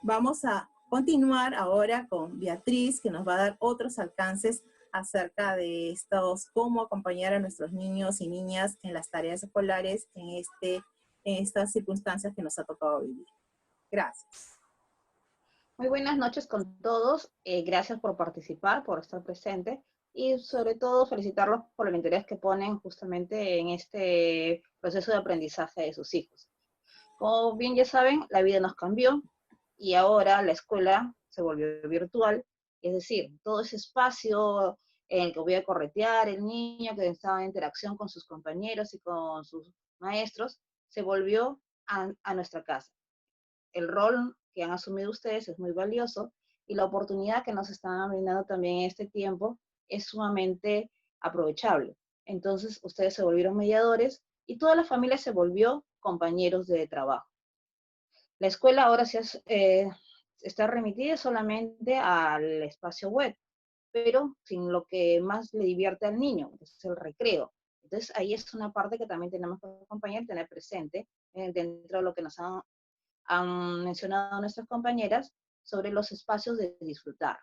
vamos a continuar ahora con Beatriz, que nos va a dar otros alcances acerca de estos, cómo acompañar a nuestros niños y niñas en las tareas escolares en estas circunstancias que nos ha tocado vivir. Gracias. Muy buenas noches con todos. Gracias por participar, por estar presente y sobre todo felicitarlos por el interés que ponen justamente en este proceso de aprendizaje de sus hijos. Como bien ya saben, la vida nos cambió y ahora la escuela se volvió virtual, es decir, todo ese espacio en el que voy a corretear el niño que estaba en interacción con sus compañeros y con sus maestros, se volvió a nuestra casa. El rol que han asumido ustedes es muy valioso y la oportunidad que nos están brindando también en este tiempo es sumamente aprovechable. Entonces, ustedes se volvieron mediadores y toda la familia se volvió compañeros de trabajo. La escuela ahora sí está remitida solamente al espacio web, pero sin lo que más le divierte al niño, que es el recreo. Entonces, ahí es una parte que también tenemos que acompañar y tener presente dentro de lo que nos han mencionado nuestras compañeras sobre los espacios de disfrutar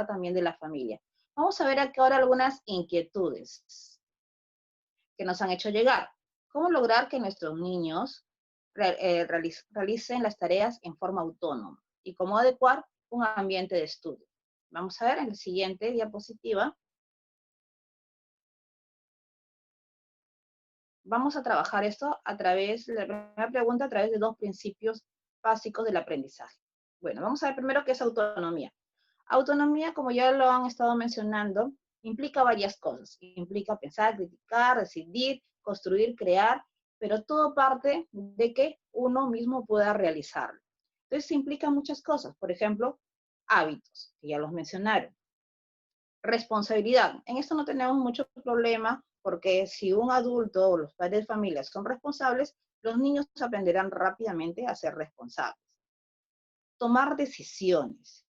también de la familia. Vamos a ver aquí ahora algunas inquietudes que nos han hecho llegar. ¿Cómo lograr que nuestros niños realicen las tareas en forma autónoma? Y cómo adecuar un ambiente de estudio. Vamos a ver en la siguiente diapositiva. Vamos a trabajar esto la primera pregunta a través de dos principios básicos del aprendizaje. Bueno, vamos a ver primero qué es autonomía. Autonomía, como ya lo han estado mencionando, implica varias cosas. Implica pensar, criticar, decidir, construir, crear, pero todo parte de que uno mismo pueda realizarlo. Entonces, implica muchas cosas. Por ejemplo, hábitos, que ya los mencionaron. Responsabilidad. En esto no tenemos mucho problema porque si un adulto o los padres de familia son responsables, los niños aprenderán rápidamente a ser responsables. Tomar decisiones.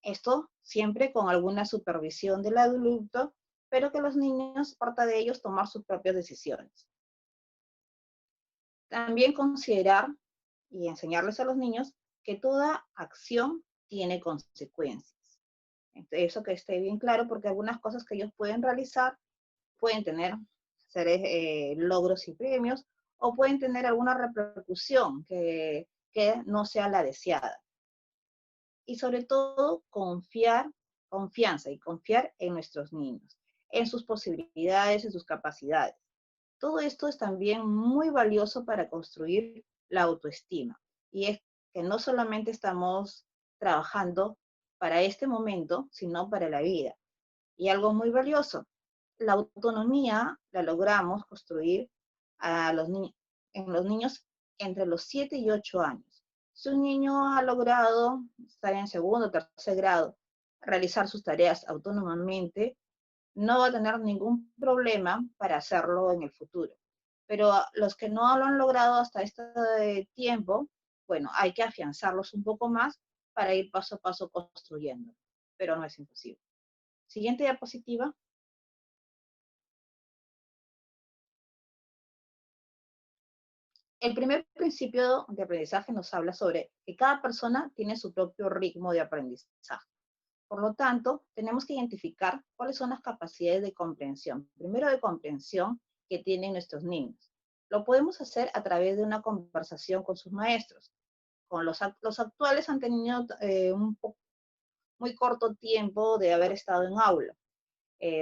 Esto siempre con alguna supervisión del adulto, pero que los niños, parte de ellos, tomar sus propias decisiones. También considerar y enseñarles a los niños que toda acción tiene consecuencias. Eso que esté bien claro, porque algunas cosas que ellos pueden realizar pueden tener logros y premios, o pueden tener alguna repercusión que no sea la deseada. Y sobre todo, confianza y confiar en nuestros niños, en sus posibilidades, en sus capacidades. Todo esto es también muy valioso para construir la autoestima. Y es que no solamente estamos trabajando para este momento, sino para la vida. Y algo muy valioso, la autonomía la logramos construir en los niños entre los 7 y 8 años. Si un niño ha logrado estar en segundo o tercer grado, realizar sus tareas autónomamente, no va a tener ningún problema para hacerlo en el futuro. Pero los que no lo han logrado hasta este tiempo, bueno, hay que afianzarlos un poco más para ir paso a paso construyendo, pero no es imposible. Siguiente diapositiva. El primer principio de aprendizaje nos habla sobre que cada persona tiene su propio ritmo de aprendizaje. Por lo tanto, tenemos que identificar cuáles son las capacidades de comprensión. Primero, de comprensión que tienen nuestros niños. Lo podemos hacer a través de una conversación con sus maestros. Con los actuales han tenido muy corto tiempo de haber estado en aula,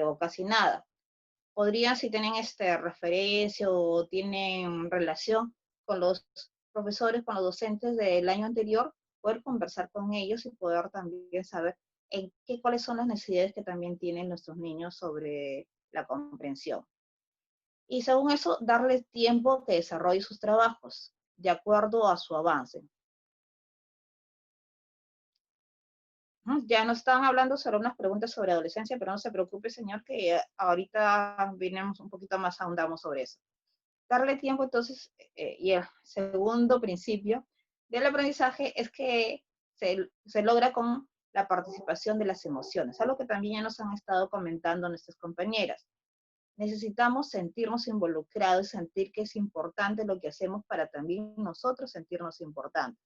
o casi nada. Podrían, si tienen referencia o tienen relación con los profesores, con los docentes del año anterior, poder conversar con ellos y poder también saber cuáles son las necesidades que también tienen nuestros niños sobre la comprensión. Y según eso, darles tiempo que desarrolle sus trabajos, de acuerdo a su avance. Ya nos estaban hablando sobre unas preguntas sobre adolescencia, pero no se preocupe, señor, que ahorita venimos un poquito más, ahondamos sobre eso. Darle tiempo, entonces, y el segundo principio del aprendizaje es que se logra con la participación de las emociones, algo que también ya nos han estado comentando nuestras compañeras. Necesitamos sentirnos involucrados, sentir que es importante lo que hacemos para también nosotros sentirnos importantes.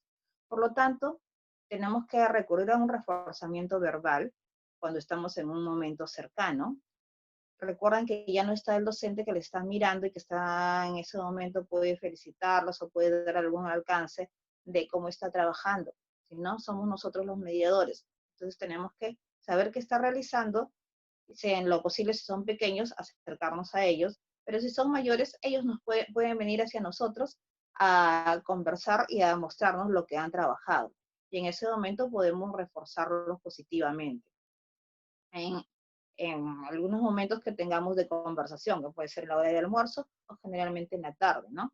Por lo tanto, tenemos que recurrir a un reforzamiento verbal cuando estamos en un momento cercano. Recuerden que ya no está el docente que le está mirando y que está en ese momento puede felicitarlos o puede dar algún alcance de cómo está trabajando, sino somos nosotros los mediadores. Entonces tenemos que saber qué está realizando, si en lo posible si son pequeños, acercarnos a ellos, pero si son mayores, ellos nos pueden venir hacia nosotros a conversar y a mostrarnos lo que han trabajado. Y en ese momento podemos reforzarlos positivamente. En algunos momentos que tengamos de conversación, que puede ser en la hora de almuerzo o generalmente en la tarde, ¿no?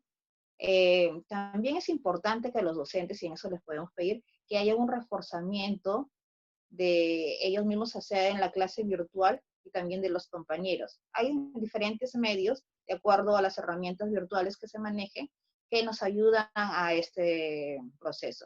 También es importante que los docentes, y en eso les podemos pedir, que haya un reforzamiento de ellos mismos, sea en la clase virtual y también de los compañeros. Hay diferentes medios, de acuerdo a las herramientas virtuales que se manejen, que nos ayudan a este proceso.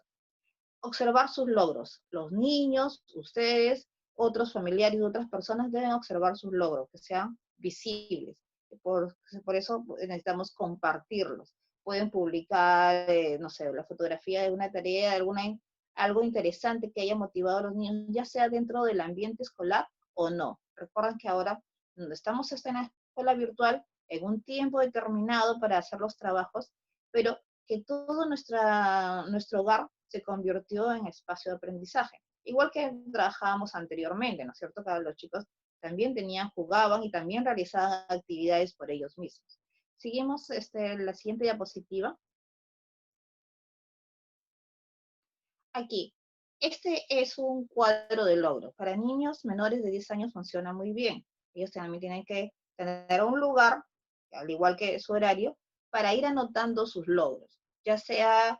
Observar sus logros. Los niños, ustedes, otros familiares y otras personas deben observar sus logros, que sean visibles. Por eso necesitamos compartirlos. Pueden publicar, no sé, la fotografía de una tarea, algo interesante que haya motivado a los niños, ya sea dentro del ambiente escolar o no. Recuerden que ahora, donde estamos en la escuela virtual, en un tiempo determinado para hacer los trabajos, pero que todo nuestro hogar se convirtió en espacio de aprendizaje. Igual que trabajábamos anteriormente, ¿no es cierto? Que los chicos también jugaban y también realizaban actividades por ellos mismos. Seguimos la siguiente diapositiva. Aquí, este es un cuadro de logros. Para niños menores de 10 años funciona muy bien. Ellos también tienen que tener un lugar, al igual que su horario, para ir anotando sus logros, ya sea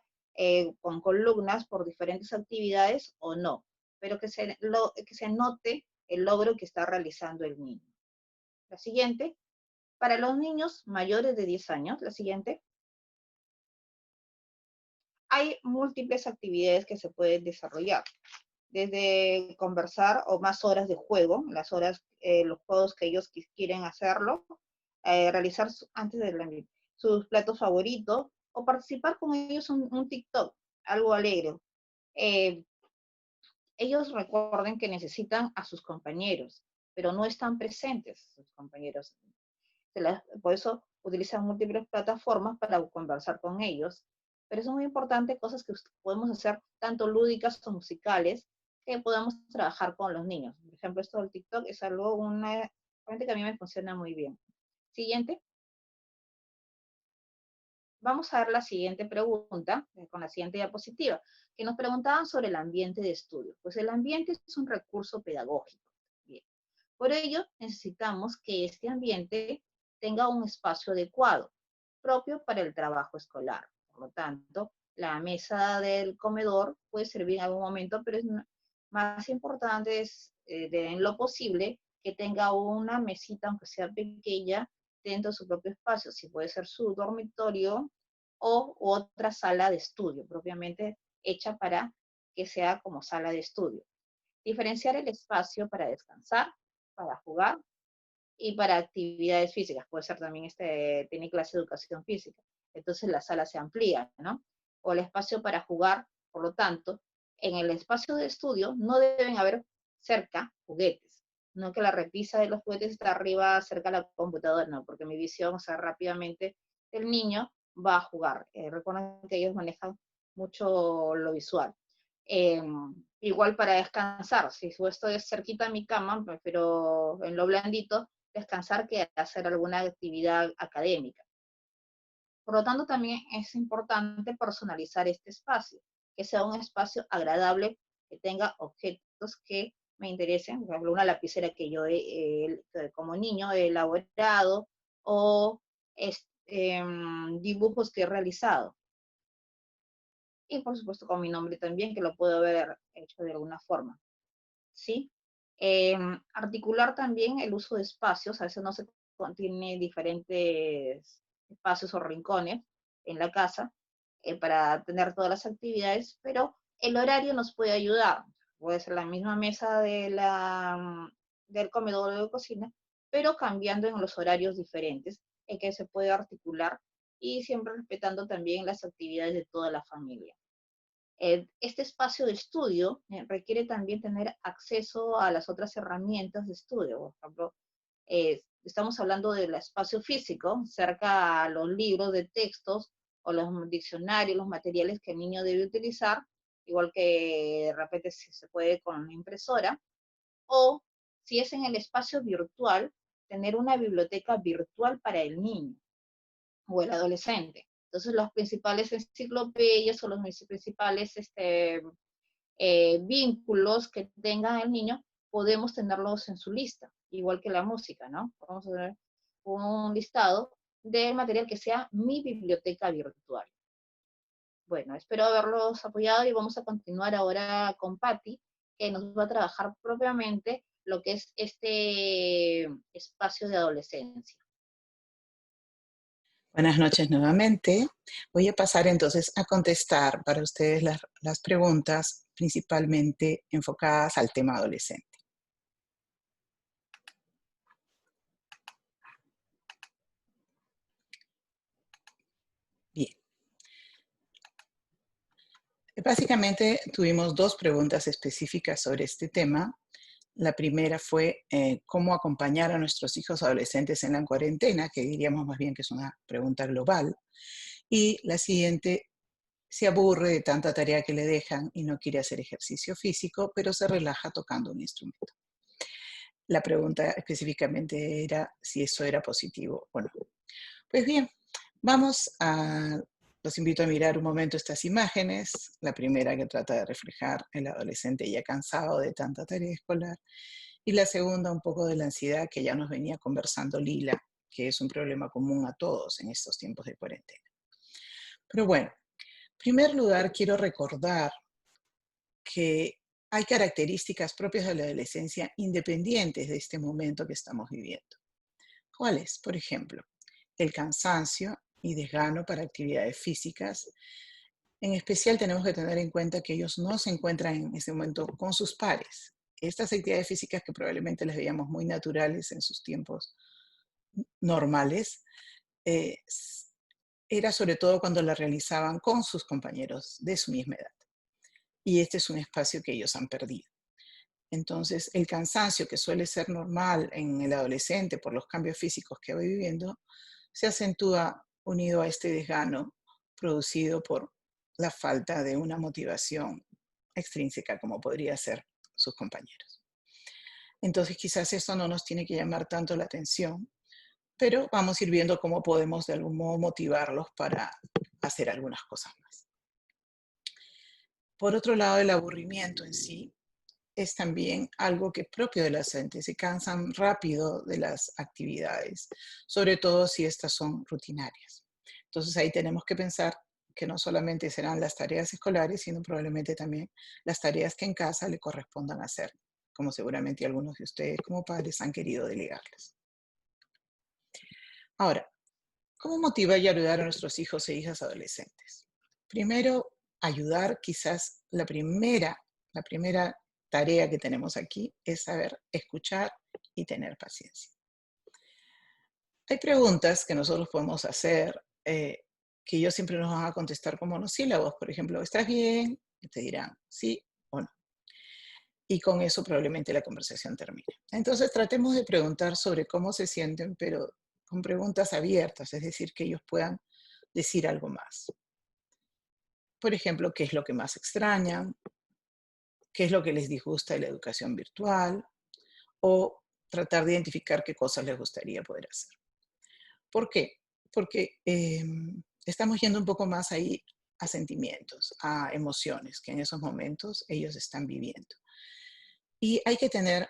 con columnas por diferentes actividades o no, pero que se anote el logro que está realizando el niño. La siguiente, para los niños mayores de 10 años, la siguiente, hay múltiples actividades que se pueden desarrollar, desde conversar o más horas de juego, los juegos que ellos quieren hacerlo, realizar antes de sus platos favoritos, o participar con ellos un TikTok, algo alegre. Ellos recuerden que necesitan a sus compañeros, pero no están presentes sus compañeros. Por eso utilizan múltiples plataformas para conversar con ellos. Pero es muy importante cosas que podemos hacer, tanto lúdicas o musicales, que podamos trabajar con los niños. Por ejemplo, esto del TikTok es algo, realmente que a mí me funciona muy bien. Siguiente. Vamos a ver la siguiente pregunta, con la siguiente diapositiva, que nos preguntaban sobre el ambiente de estudio. Pues el ambiente es un recurso pedagógico. Bien. Por ello, necesitamos que este ambiente tenga un espacio adecuado, propio para el trabajo escolar. Por lo tanto, la mesa del comedor puede servir en algún momento, pero es más importante en lo posible que tenga una mesita, aunque sea pequeña, dentro de su propio espacio, si puede ser su dormitorio o otra sala de estudio, propiamente hecha para que sea como sala de estudio. Diferenciar el espacio para descansar, para jugar y para actividades físicas. Puede ser también tiene clase de educación física. Entonces la sala se amplía, ¿no? O el espacio para jugar, por lo tanto, en el espacio de estudio no deben haber cerca juguetes, no que la repisa de los juguetes está arriba cerca de la computadora, no, porque mi visión, o sea, rápidamente el niño va a jugar. Recuerden que ellos manejan mucho lo visual. Igual para descansar, si estoy cerquita de mi cama, prefiero en lo blandito descansar que hacer alguna actividad académica. Por lo tanto, también es importante personalizar este espacio, que sea un espacio agradable, que tenga objetos que me interesen, por ejemplo, una lapicera que yo como niño he elaborado, o dibujos que he realizado. Y por supuesto con mi nombre también, que lo puedo haber hecho de alguna forma, ¿sí? Articular también el uso de espacios, a veces no se contiene diferentes espacios o rincones en la casa para tener todas las actividades, pero el horario nos puede ayudar. Puede ser la misma mesa del comedor o de cocina, pero cambiando en los horarios diferentes, en que se puede articular y siempre respetando también las actividades de toda la familia. Este espacio de estudio requiere también tener acceso a las otras herramientas de estudio. Por ejemplo, estamos hablando del espacio físico, cerca a los libros de textos o los diccionarios, los materiales que el niño debe utilizar, igual que de repente si se puede con una impresora, o si es en el espacio virtual, tener una biblioteca virtual para el niño o el adolescente. Entonces, las principales enciclopedias o los principales vínculos que tenga el niño, podemos tenerlos en su lista, igual que la música, ¿no? Vamos a tener un listado de material que sea mi biblioteca virtual. Bueno, espero haberlos apoyado y vamos a continuar ahora con Patti, que nos va a trabajar propiamente lo que es este espacio de adolescencia. Buenas noches nuevamente. Voy a pasar entonces a contestar para ustedes las preguntas principalmente enfocadas al tema adolescente. Bien. Básicamente tuvimos dos preguntas específicas sobre este tema. La primera fue cómo acompañar a nuestros hijos adolescentes en la cuarentena, que diríamos más bien que es una pregunta global. Y la siguiente, se aburre de tanta tarea que le dejan y no quiere hacer ejercicio físico, pero se relaja tocando un instrumento. La pregunta específicamente era si eso era positivo o no. Pues bien, los invito a mirar un momento estas imágenes. La primera que trata de reflejar el adolescente ya cansado de tanta tarea escolar. Y la segunda, un poco de la ansiedad que ya nos venía conversando Lila, que es un problema común a todos en estos tiempos de cuarentena. Pero bueno, en primer lugar quiero recordar que hay características propias de la adolescencia independientes de este momento que estamos viviendo. ¿Cuáles? Por ejemplo, el cansancio y desgano para actividades físicas. En especial tenemos que tener en cuenta que ellos no se encuentran en ese momento con sus pares. Estas actividades físicas que probablemente las veíamos muy naturales en sus tiempos normales, era sobre todo cuando las realizaban con sus compañeros de su misma edad. Y este es un espacio que ellos han perdido. Entonces, el cansancio que suele ser normal en el adolescente por los cambios físicos que va viviendo, se acentúa unido a este desgano producido por la falta de una motivación extrínseca como podría ser sus compañeros. Entonces, quizás esto no nos tiene que llamar tanto la atención, pero vamos a ir viendo cómo podemos de algún modo motivarlos para hacer algunas cosas más. Por otro lado, el aburrimiento en sí es también algo que es propio de la gente. Se cansan rápido de las actividades, sobre todo si estas son rutinarias. Entonces ahí tenemos que pensar que no solamente serán las tareas escolares, sino probablemente también las tareas que en casa le correspondan hacer, como seguramente algunos de ustedes como padres han querido delegarlas. Ahora, ¿cómo motivar y ayudar a nuestros hijos e hijas adolescentes? Primero, ayudar, quizás la primera tarea que tenemos aquí es saber escuchar y tener paciencia. Hay preguntas que nosotros podemos hacer que ellos siempre nos van a contestar con monosílabos. Por ejemplo, ¿estás bien? Y te dirán sí o no. Y con eso probablemente la conversación termine. Entonces tratemos de preguntar sobre cómo se sienten, pero con preguntas abiertas, es decir, que ellos puedan decir algo más. Por ejemplo, ¿qué es lo que más extrañan? ¿Qué es lo que les disgusta de la educación virtual? O tratar de identificar qué cosas les gustaría poder hacer. ¿Por qué? Porque estamos yendo un poco más ahí a sentimientos, a emociones que en esos momentos ellos están viviendo. Y hay que tener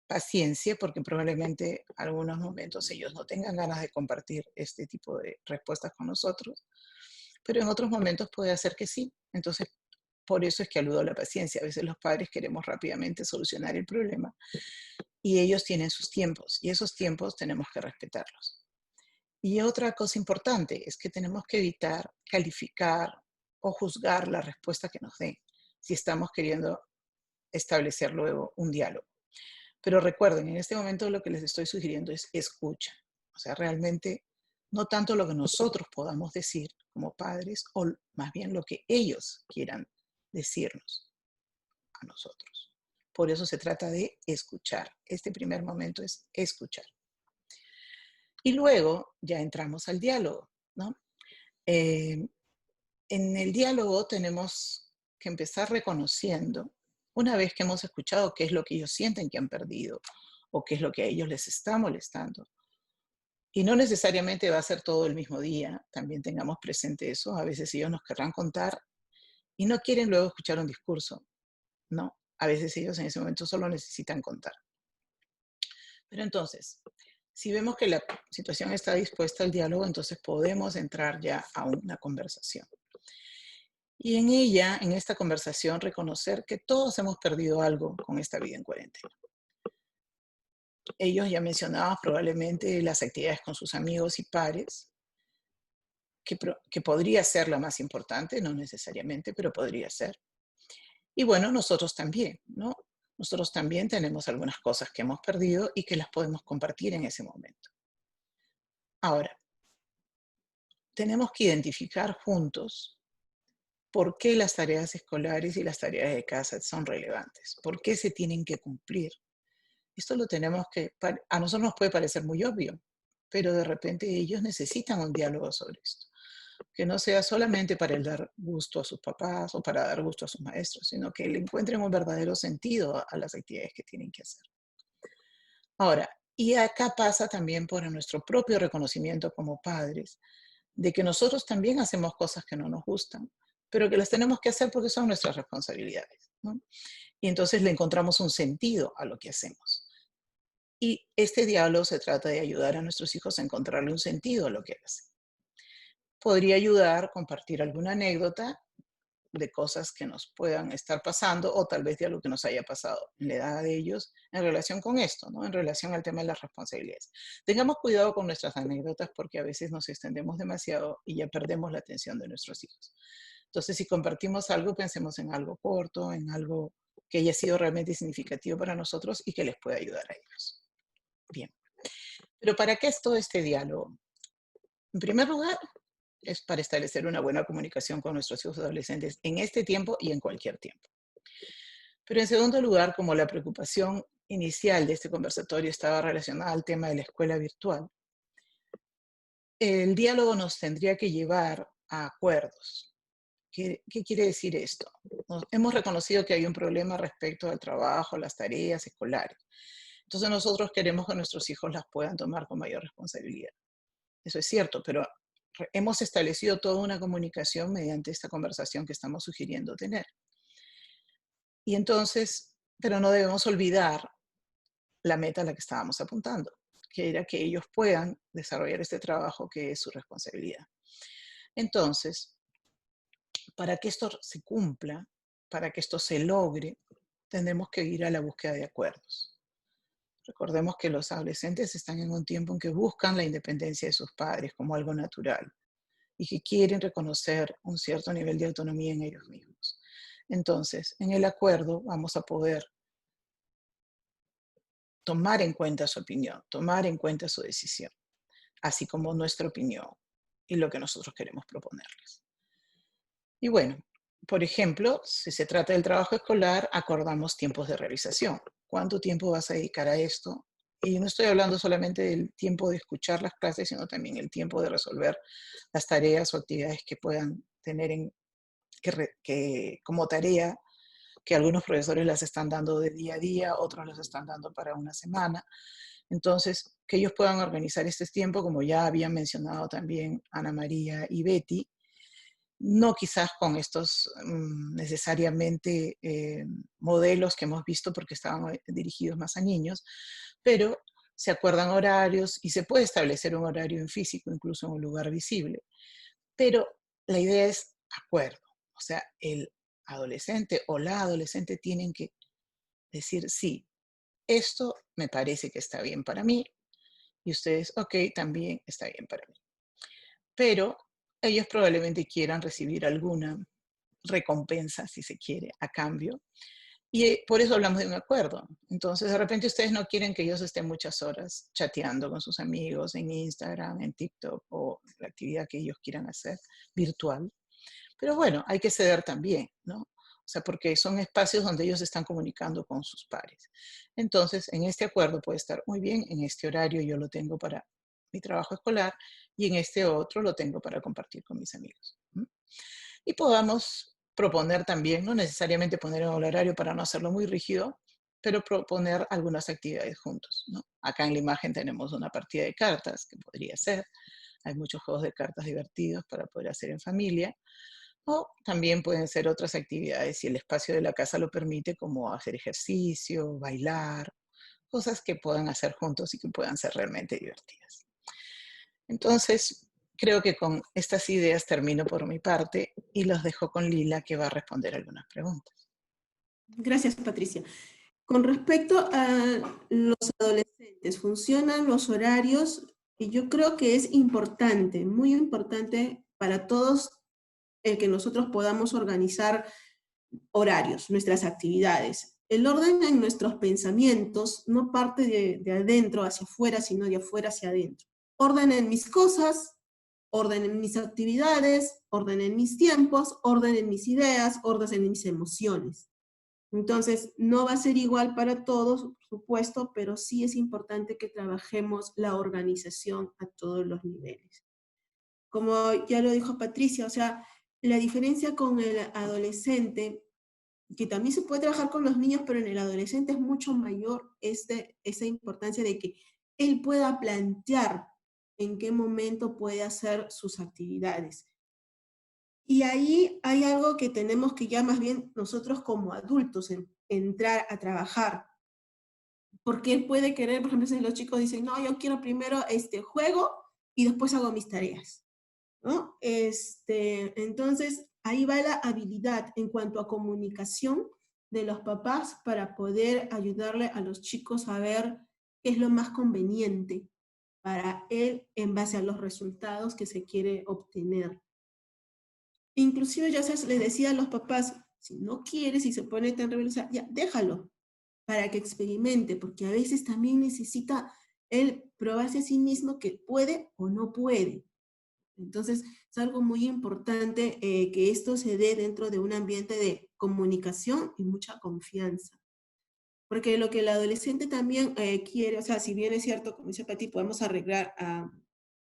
paciencia porque probablemente algunos momentos ellos no tengan ganas de compartir este tipo de respuestas con nosotros, pero en otros momentos puede hacer que sí. Entonces, por eso es que aludo a la paciencia. A veces los padres queremos rápidamente solucionar el problema y ellos tienen sus tiempos y esos tiempos tenemos que respetarlos. Y otra cosa importante es que tenemos que evitar calificar o juzgar la respuesta que nos den si estamos queriendo establecer luego un diálogo. Pero recuerden, en este momento lo que les estoy sugiriendo es escucha. O sea, realmente no tanto lo que nosotros podamos decir como padres, o más bien lo que ellos quieran decirnos a nosotros. Por eso se trata de escuchar. Este primer momento es escuchar. Y luego ya entramos al diálogo, ¿no? En el diálogo tenemos que empezar reconociendo, una vez que hemos escuchado qué es lo que ellos sienten que han perdido o qué es lo que a ellos les está molestando. Y no necesariamente va a ser todo el mismo día, también tengamos presente eso. A veces ellos nos querrán contar y no quieren luego escuchar un discurso, ¿no? A veces ellos en ese momento solo necesitan contar. Pero entonces, si vemos que la situación está dispuesta al diálogo, entonces podemos entrar ya a una conversación. Y en ella, en esta conversación, reconocer que todos hemos perdido algo con esta vida en cuarentena. Ellos ya mencionaban probablemente las actividades con sus amigos y pares, que podría ser la más importante, no necesariamente, pero podría ser. Y bueno, nosotros también, ¿no? Nosotros también tenemos algunas cosas que hemos perdido y que las podemos compartir en ese momento. Ahora, tenemos que identificar juntos por qué las tareas escolares y las tareas de casa son relevantes, por qué se tienen que cumplir. Esto lo tenemos que, a nosotros nos puede parecer muy obvio, pero de repente ellos necesitan un diálogo sobre esto. Que no sea solamente para el dar gusto a sus papás o para dar gusto a sus maestros, sino que le encuentren un verdadero sentido a las actividades que tienen que hacer. Ahora, y acá pasa también por nuestro propio reconocimiento como padres, de que nosotros también hacemos cosas que no nos gustan, pero que las tenemos que hacer porque son nuestras responsabilidades, ¿no? Y entonces le encontramos un sentido a lo que hacemos. Y este diálogo se trata de ayudar a nuestros hijos a encontrarle un sentido a lo que hacen. Podría ayudar a compartir alguna anécdota de cosas que nos puedan estar pasando o tal vez de algo que nos haya pasado en la edad de ellos en relación con esto, ¿no? En relación al tema de las responsabilidades. Tengamos cuidado con nuestras anécdotas porque a veces nos extendemos demasiado y ya perdemos la atención de nuestros hijos. Entonces, si compartimos algo, pensemos en algo corto, en algo que haya sido realmente significativo para nosotros y que les pueda ayudar a ellos. Bien. Pero ¿para qué es todo este diálogo? En primer lugar, es para establecer una buena comunicación con nuestros hijos adolescentes en este tiempo y en cualquier tiempo. Pero en segundo lugar, como la preocupación inicial de este conversatorio estaba relacionada al tema de la escuela virtual, el diálogo nos tendría que llevar a acuerdos. ¿Qué quiere decir esto? Hemos reconocido que hay un problema respecto al trabajo, las tareas escolares. Entonces nosotros queremos que nuestros hijos las puedan tomar con mayor responsabilidad. Eso es cierto, pero hemos establecido toda una comunicación mediante esta conversación que estamos sugiriendo tener. Y entonces, pero no debemos olvidar la meta a la que estábamos apuntando, que era que ellos puedan desarrollar este trabajo que es su responsabilidad. Entonces, para que esto se cumpla, para que esto se logre, tendremos que ir a la búsqueda de acuerdos. Recordemos que los adolescentes están en un tiempo en que buscan la independencia de sus padres como algo natural y que quieren reconocer un cierto nivel de autonomía en ellos mismos. Entonces, en el acuerdo vamos a poder tomar en cuenta su opinión, tomar en cuenta su decisión, así como nuestra opinión y lo que nosotros queremos proponerles. Y bueno, por ejemplo, si se trata del trabajo escolar, acordamos tiempos de realización. ¿Cuánto tiempo vas a dedicar a esto? Y no estoy hablando solamente del tiempo de escuchar las clases, sino también el tiempo de resolver las tareas o actividades que puedan tener como tarea, que algunos profesores las están dando de día a día, otros las están dando para una semana. Entonces, que ellos puedan organizar este tiempo, como ya habían mencionado también Ana María y Betty, no quizás con estos necesariamente modelos que hemos visto porque estaban dirigidos más a niños, pero se acuerdan horarios y se puede establecer un horario en físico, incluso en un lugar visible. Pero la idea es acuerdo, o sea, el adolescente o la adolescente tienen que decir, sí, esto me parece que está bien para mí, y ustedes, ok, también está bien para mí. Pero ellos probablemente quieran recibir alguna recompensa, si se quiere, a cambio. Y por eso hablamos de un acuerdo. Entonces, de repente ustedes no quieren que ellos estén muchas horas chateando con sus amigos en Instagram, en TikTok o la actividad que ellos quieran hacer virtual. Pero bueno, hay que ceder también, ¿no? O sea, porque son espacios donde ellos están comunicando con sus pares. Entonces, en este acuerdo puede estar muy bien, en este horario yo lo tengo para mi trabajo escolar y en este otro lo tengo para compartir con mis amigos. Y podamos proponer también, no necesariamente poner un horario para no hacerlo muy rígido, pero proponer algunas actividades juntos, ¿no? Acá en la imagen tenemos una partida de cartas, que podría ser. Hay muchos juegos de cartas divertidos para poder hacer en familia. O también pueden ser otras actividades si el espacio de la casa lo permite, como hacer ejercicio, bailar, cosas que puedan hacer juntos y que puedan ser realmente divertidas. Entonces, creo que con estas ideas termino por mi parte y los dejo con Lila, que va a responder algunas preguntas. Gracias, Patricia. Con respecto a los adolescentes, ¿funcionan los horarios? Y yo creo que es importante, muy importante para todos el que nosotros podamos organizar horarios, nuestras actividades. El orden en nuestros pensamientos no parte de adentro hacia afuera, sino de afuera hacia adentro. Orden en mis cosas, orden en mis actividades, orden en mis tiempos, orden en mis ideas, orden en mis emociones. Entonces, no va a ser igual para todos, por supuesto, pero sí es importante que trabajemos la organización a todos los niveles. Como ya lo dijo Patricia, o sea, la diferencia con el adolescente, que también se puede trabajar con los niños, pero en el adolescente es mucho mayor esa importancia de que él pueda plantear en qué momento puede hacer sus actividades. Y ahí hay algo que tenemos que ya más bien nosotros como adultos entrar a trabajar. Porque él puede querer, por ejemplo, si los chicos dicen, no, yo quiero primero juego y después hago mis tareas, ¿no? Entonces, ahí va la habilidad en cuanto a comunicación de los papás para poder ayudarle a los chicos a ver qué es lo más conveniente para él en base a los resultados que se quiere obtener. Inclusive ya se les decía a los papás, si no quieres y se pone tan rebelde, ya déjalo para que experimente, porque a veces también necesita él probarse a sí mismo que puede o no puede. Entonces, es algo muy importante que esto se dé dentro de un ambiente de comunicación y mucha confianza. Porque lo que el adolescente también quiere, o sea, si bien es cierto, como dice Pati, podemos arreglar a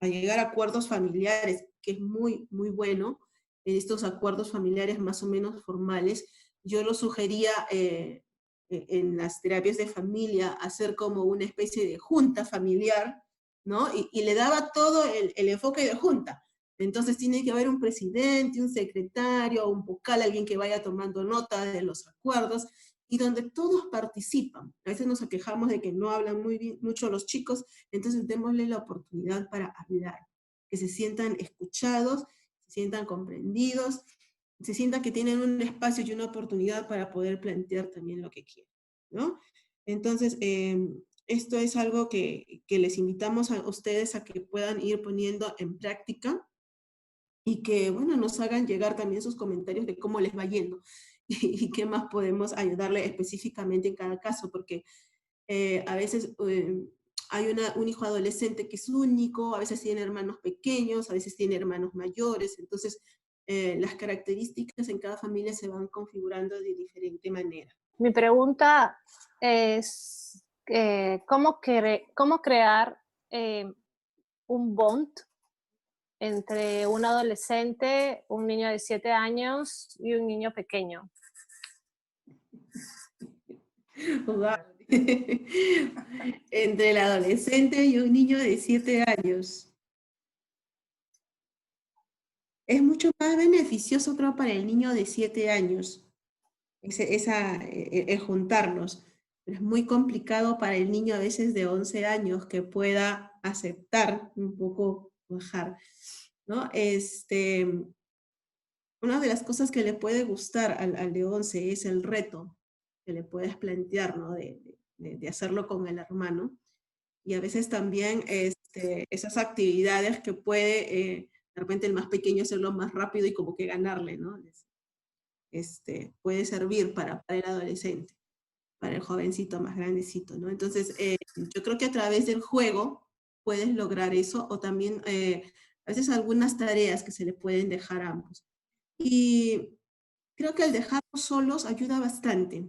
llegar a acuerdos familiares, que es muy, muy bueno, estos acuerdos familiares más o menos formales, yo lo sugería en las terapias de familia hacer como una especie de junta familiar, ¿no? Y le daba todo el enfoque de junta. Entonces tiene que haber un presidente, un secretario, un vocal, alguien que vaya tomando nota de los acuerdos, y donde todos participan. A veces nos quejamos de que no hablan mucho los chicos, entonces démosle la oportunidad para hablar, que se sientan escuchados, se sientan comprendidos, se sientan que tienen un espacio y una oportunidad para poder plantear también lo que quieren, ¿no? Entonces, esto es algo que les invitamos a ustedes a que puedan ir poniendo en práctica y que, bueno, nos hagan llegar también sus comentarios de cómo les va yendo y qué más podemos ayudarle específicamente en cada caso, porque a veces hay un hijo adolescente que es único, a veces tiene hermanos pequeños, a veces tiene hermanos mayores, entonces las características en cada familia se van configurando de diferente manera. Mi pregunta es, ¿cómo crear un bond entre un adolescente, un niño de 7 años y un niño pequeño? Entre el adolescente y un niño de 7 años. Es mucho más beneficioso, creo, para el niño de 7 años, el juntarlos. Pero es muy complicado para el niño a veces de 11 años que pueda aceptar un poco bajar, ¿no? Una de las cosas que le puede gustar al de 11 es el reto que le puedes plantear, ¿no? De hacerlo con el hermano. Y a veces también esas actividades que puede, de repente el más pequeño hacerlo más rápido y como que ganarle, ¿no? Puede servir para el adolescente, para el jovencito más grandecito, ¿no? Entonces, yo creo que a través del juego puedes lograr eso, o también a veces algunas tareas que se le pueden dejar a ambos. Y creo que el dejarlos solos ayuda bastante.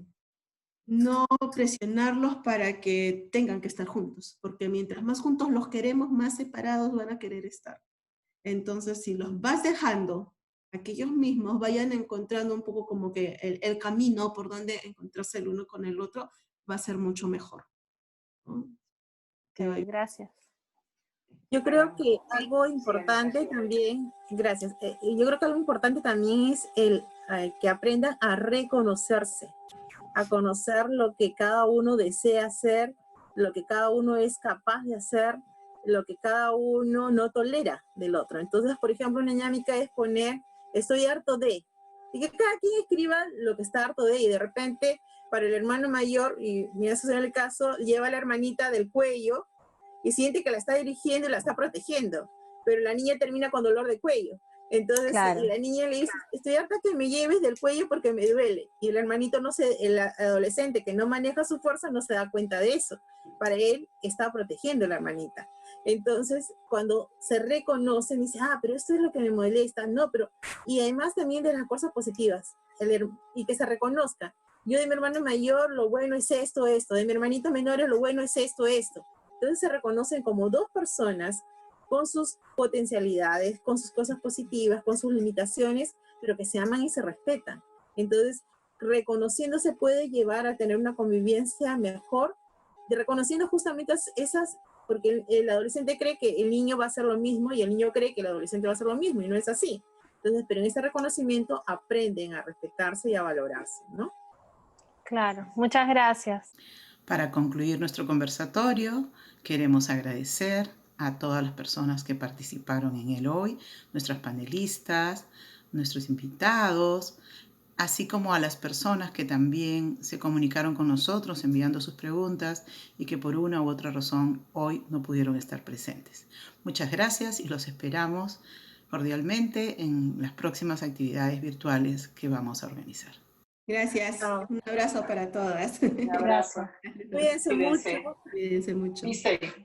No presionarlos para que tengan que estar juntos, porque mientras más juntos los queremos, más separados van a querer estar. Entonces, si los vas dejando a que ellos mismos vayan encontrando un poco como que el camino por donde encontrarse el uno con el otro, va a ser mucho mejor, ¿no? Ok, gracias. Yo creo que algo importante también, gracias, yo creo que algo importante también es el que aprendan a reconocerse, a conocer lo que cada uno desea hacer, lo que cada uno es capaz de hacer, lo que cada uno no tolera del otro. Entonces, por ejemplo, una dinámica es poner, estoy harto de, y que cada quien escriba lo que está harto de, y de repente, para el hermano mayor, y mira, eso es el caso, lleva a la hermanita del cuello, y siente que la está dirigiendo y la está protegiendo, pero la niña termina con dolor de cuello. Entonces Claro. la niña le dice, estoy harta que me lleves del cuello porque me duele. Y el hermanito, el adolescente que no maneja su fuerza no se da cuenta de eso. Para él está protegiendo a la hermanita. Entonces, cuando se reconocen, dice, pero esto es lo que me molesta. No, pero, y además también de las cosas positivas, y que se reconozca. Yo de mi hermano mayor, lo bueno es esto. De mi hermanito menor, lo bueno es esto. Entonces se reconocen como dos personas con sus potencialidades, con sus cosas positivas, con sus limitaciones, pero que se aman y se respetan. Entonces, reconociéndose puede llevar a tener una convivencia mejor, reconociendo justamente esas, porque el adolescente cree que el niño va a hacer lo mismo y el niño cree que el adolescente va a hacer lo mismo, y no es así. Entonces, pero en ese reconocimiento aprenden a respetarse y a valorarse, ¿no? Claro, muchas gracias. Para concluir nuestro conversatorio, queremos agradecer a todas las personas que participaron en él hoy, nuestras panelistas, nuestros invitados, así como a las personas que también se comunicaron con nosotros enviando sus preguntas y que por una u otra razón hoy no pudieron estar presentes. Muchas gracias y los esperamos cordialmente en las próximas actividades virtuales que vamos a organizar. Gracias. Un abrazo para todas. Gracias. Cuídense mucho. Cuídense mucho. Be safe.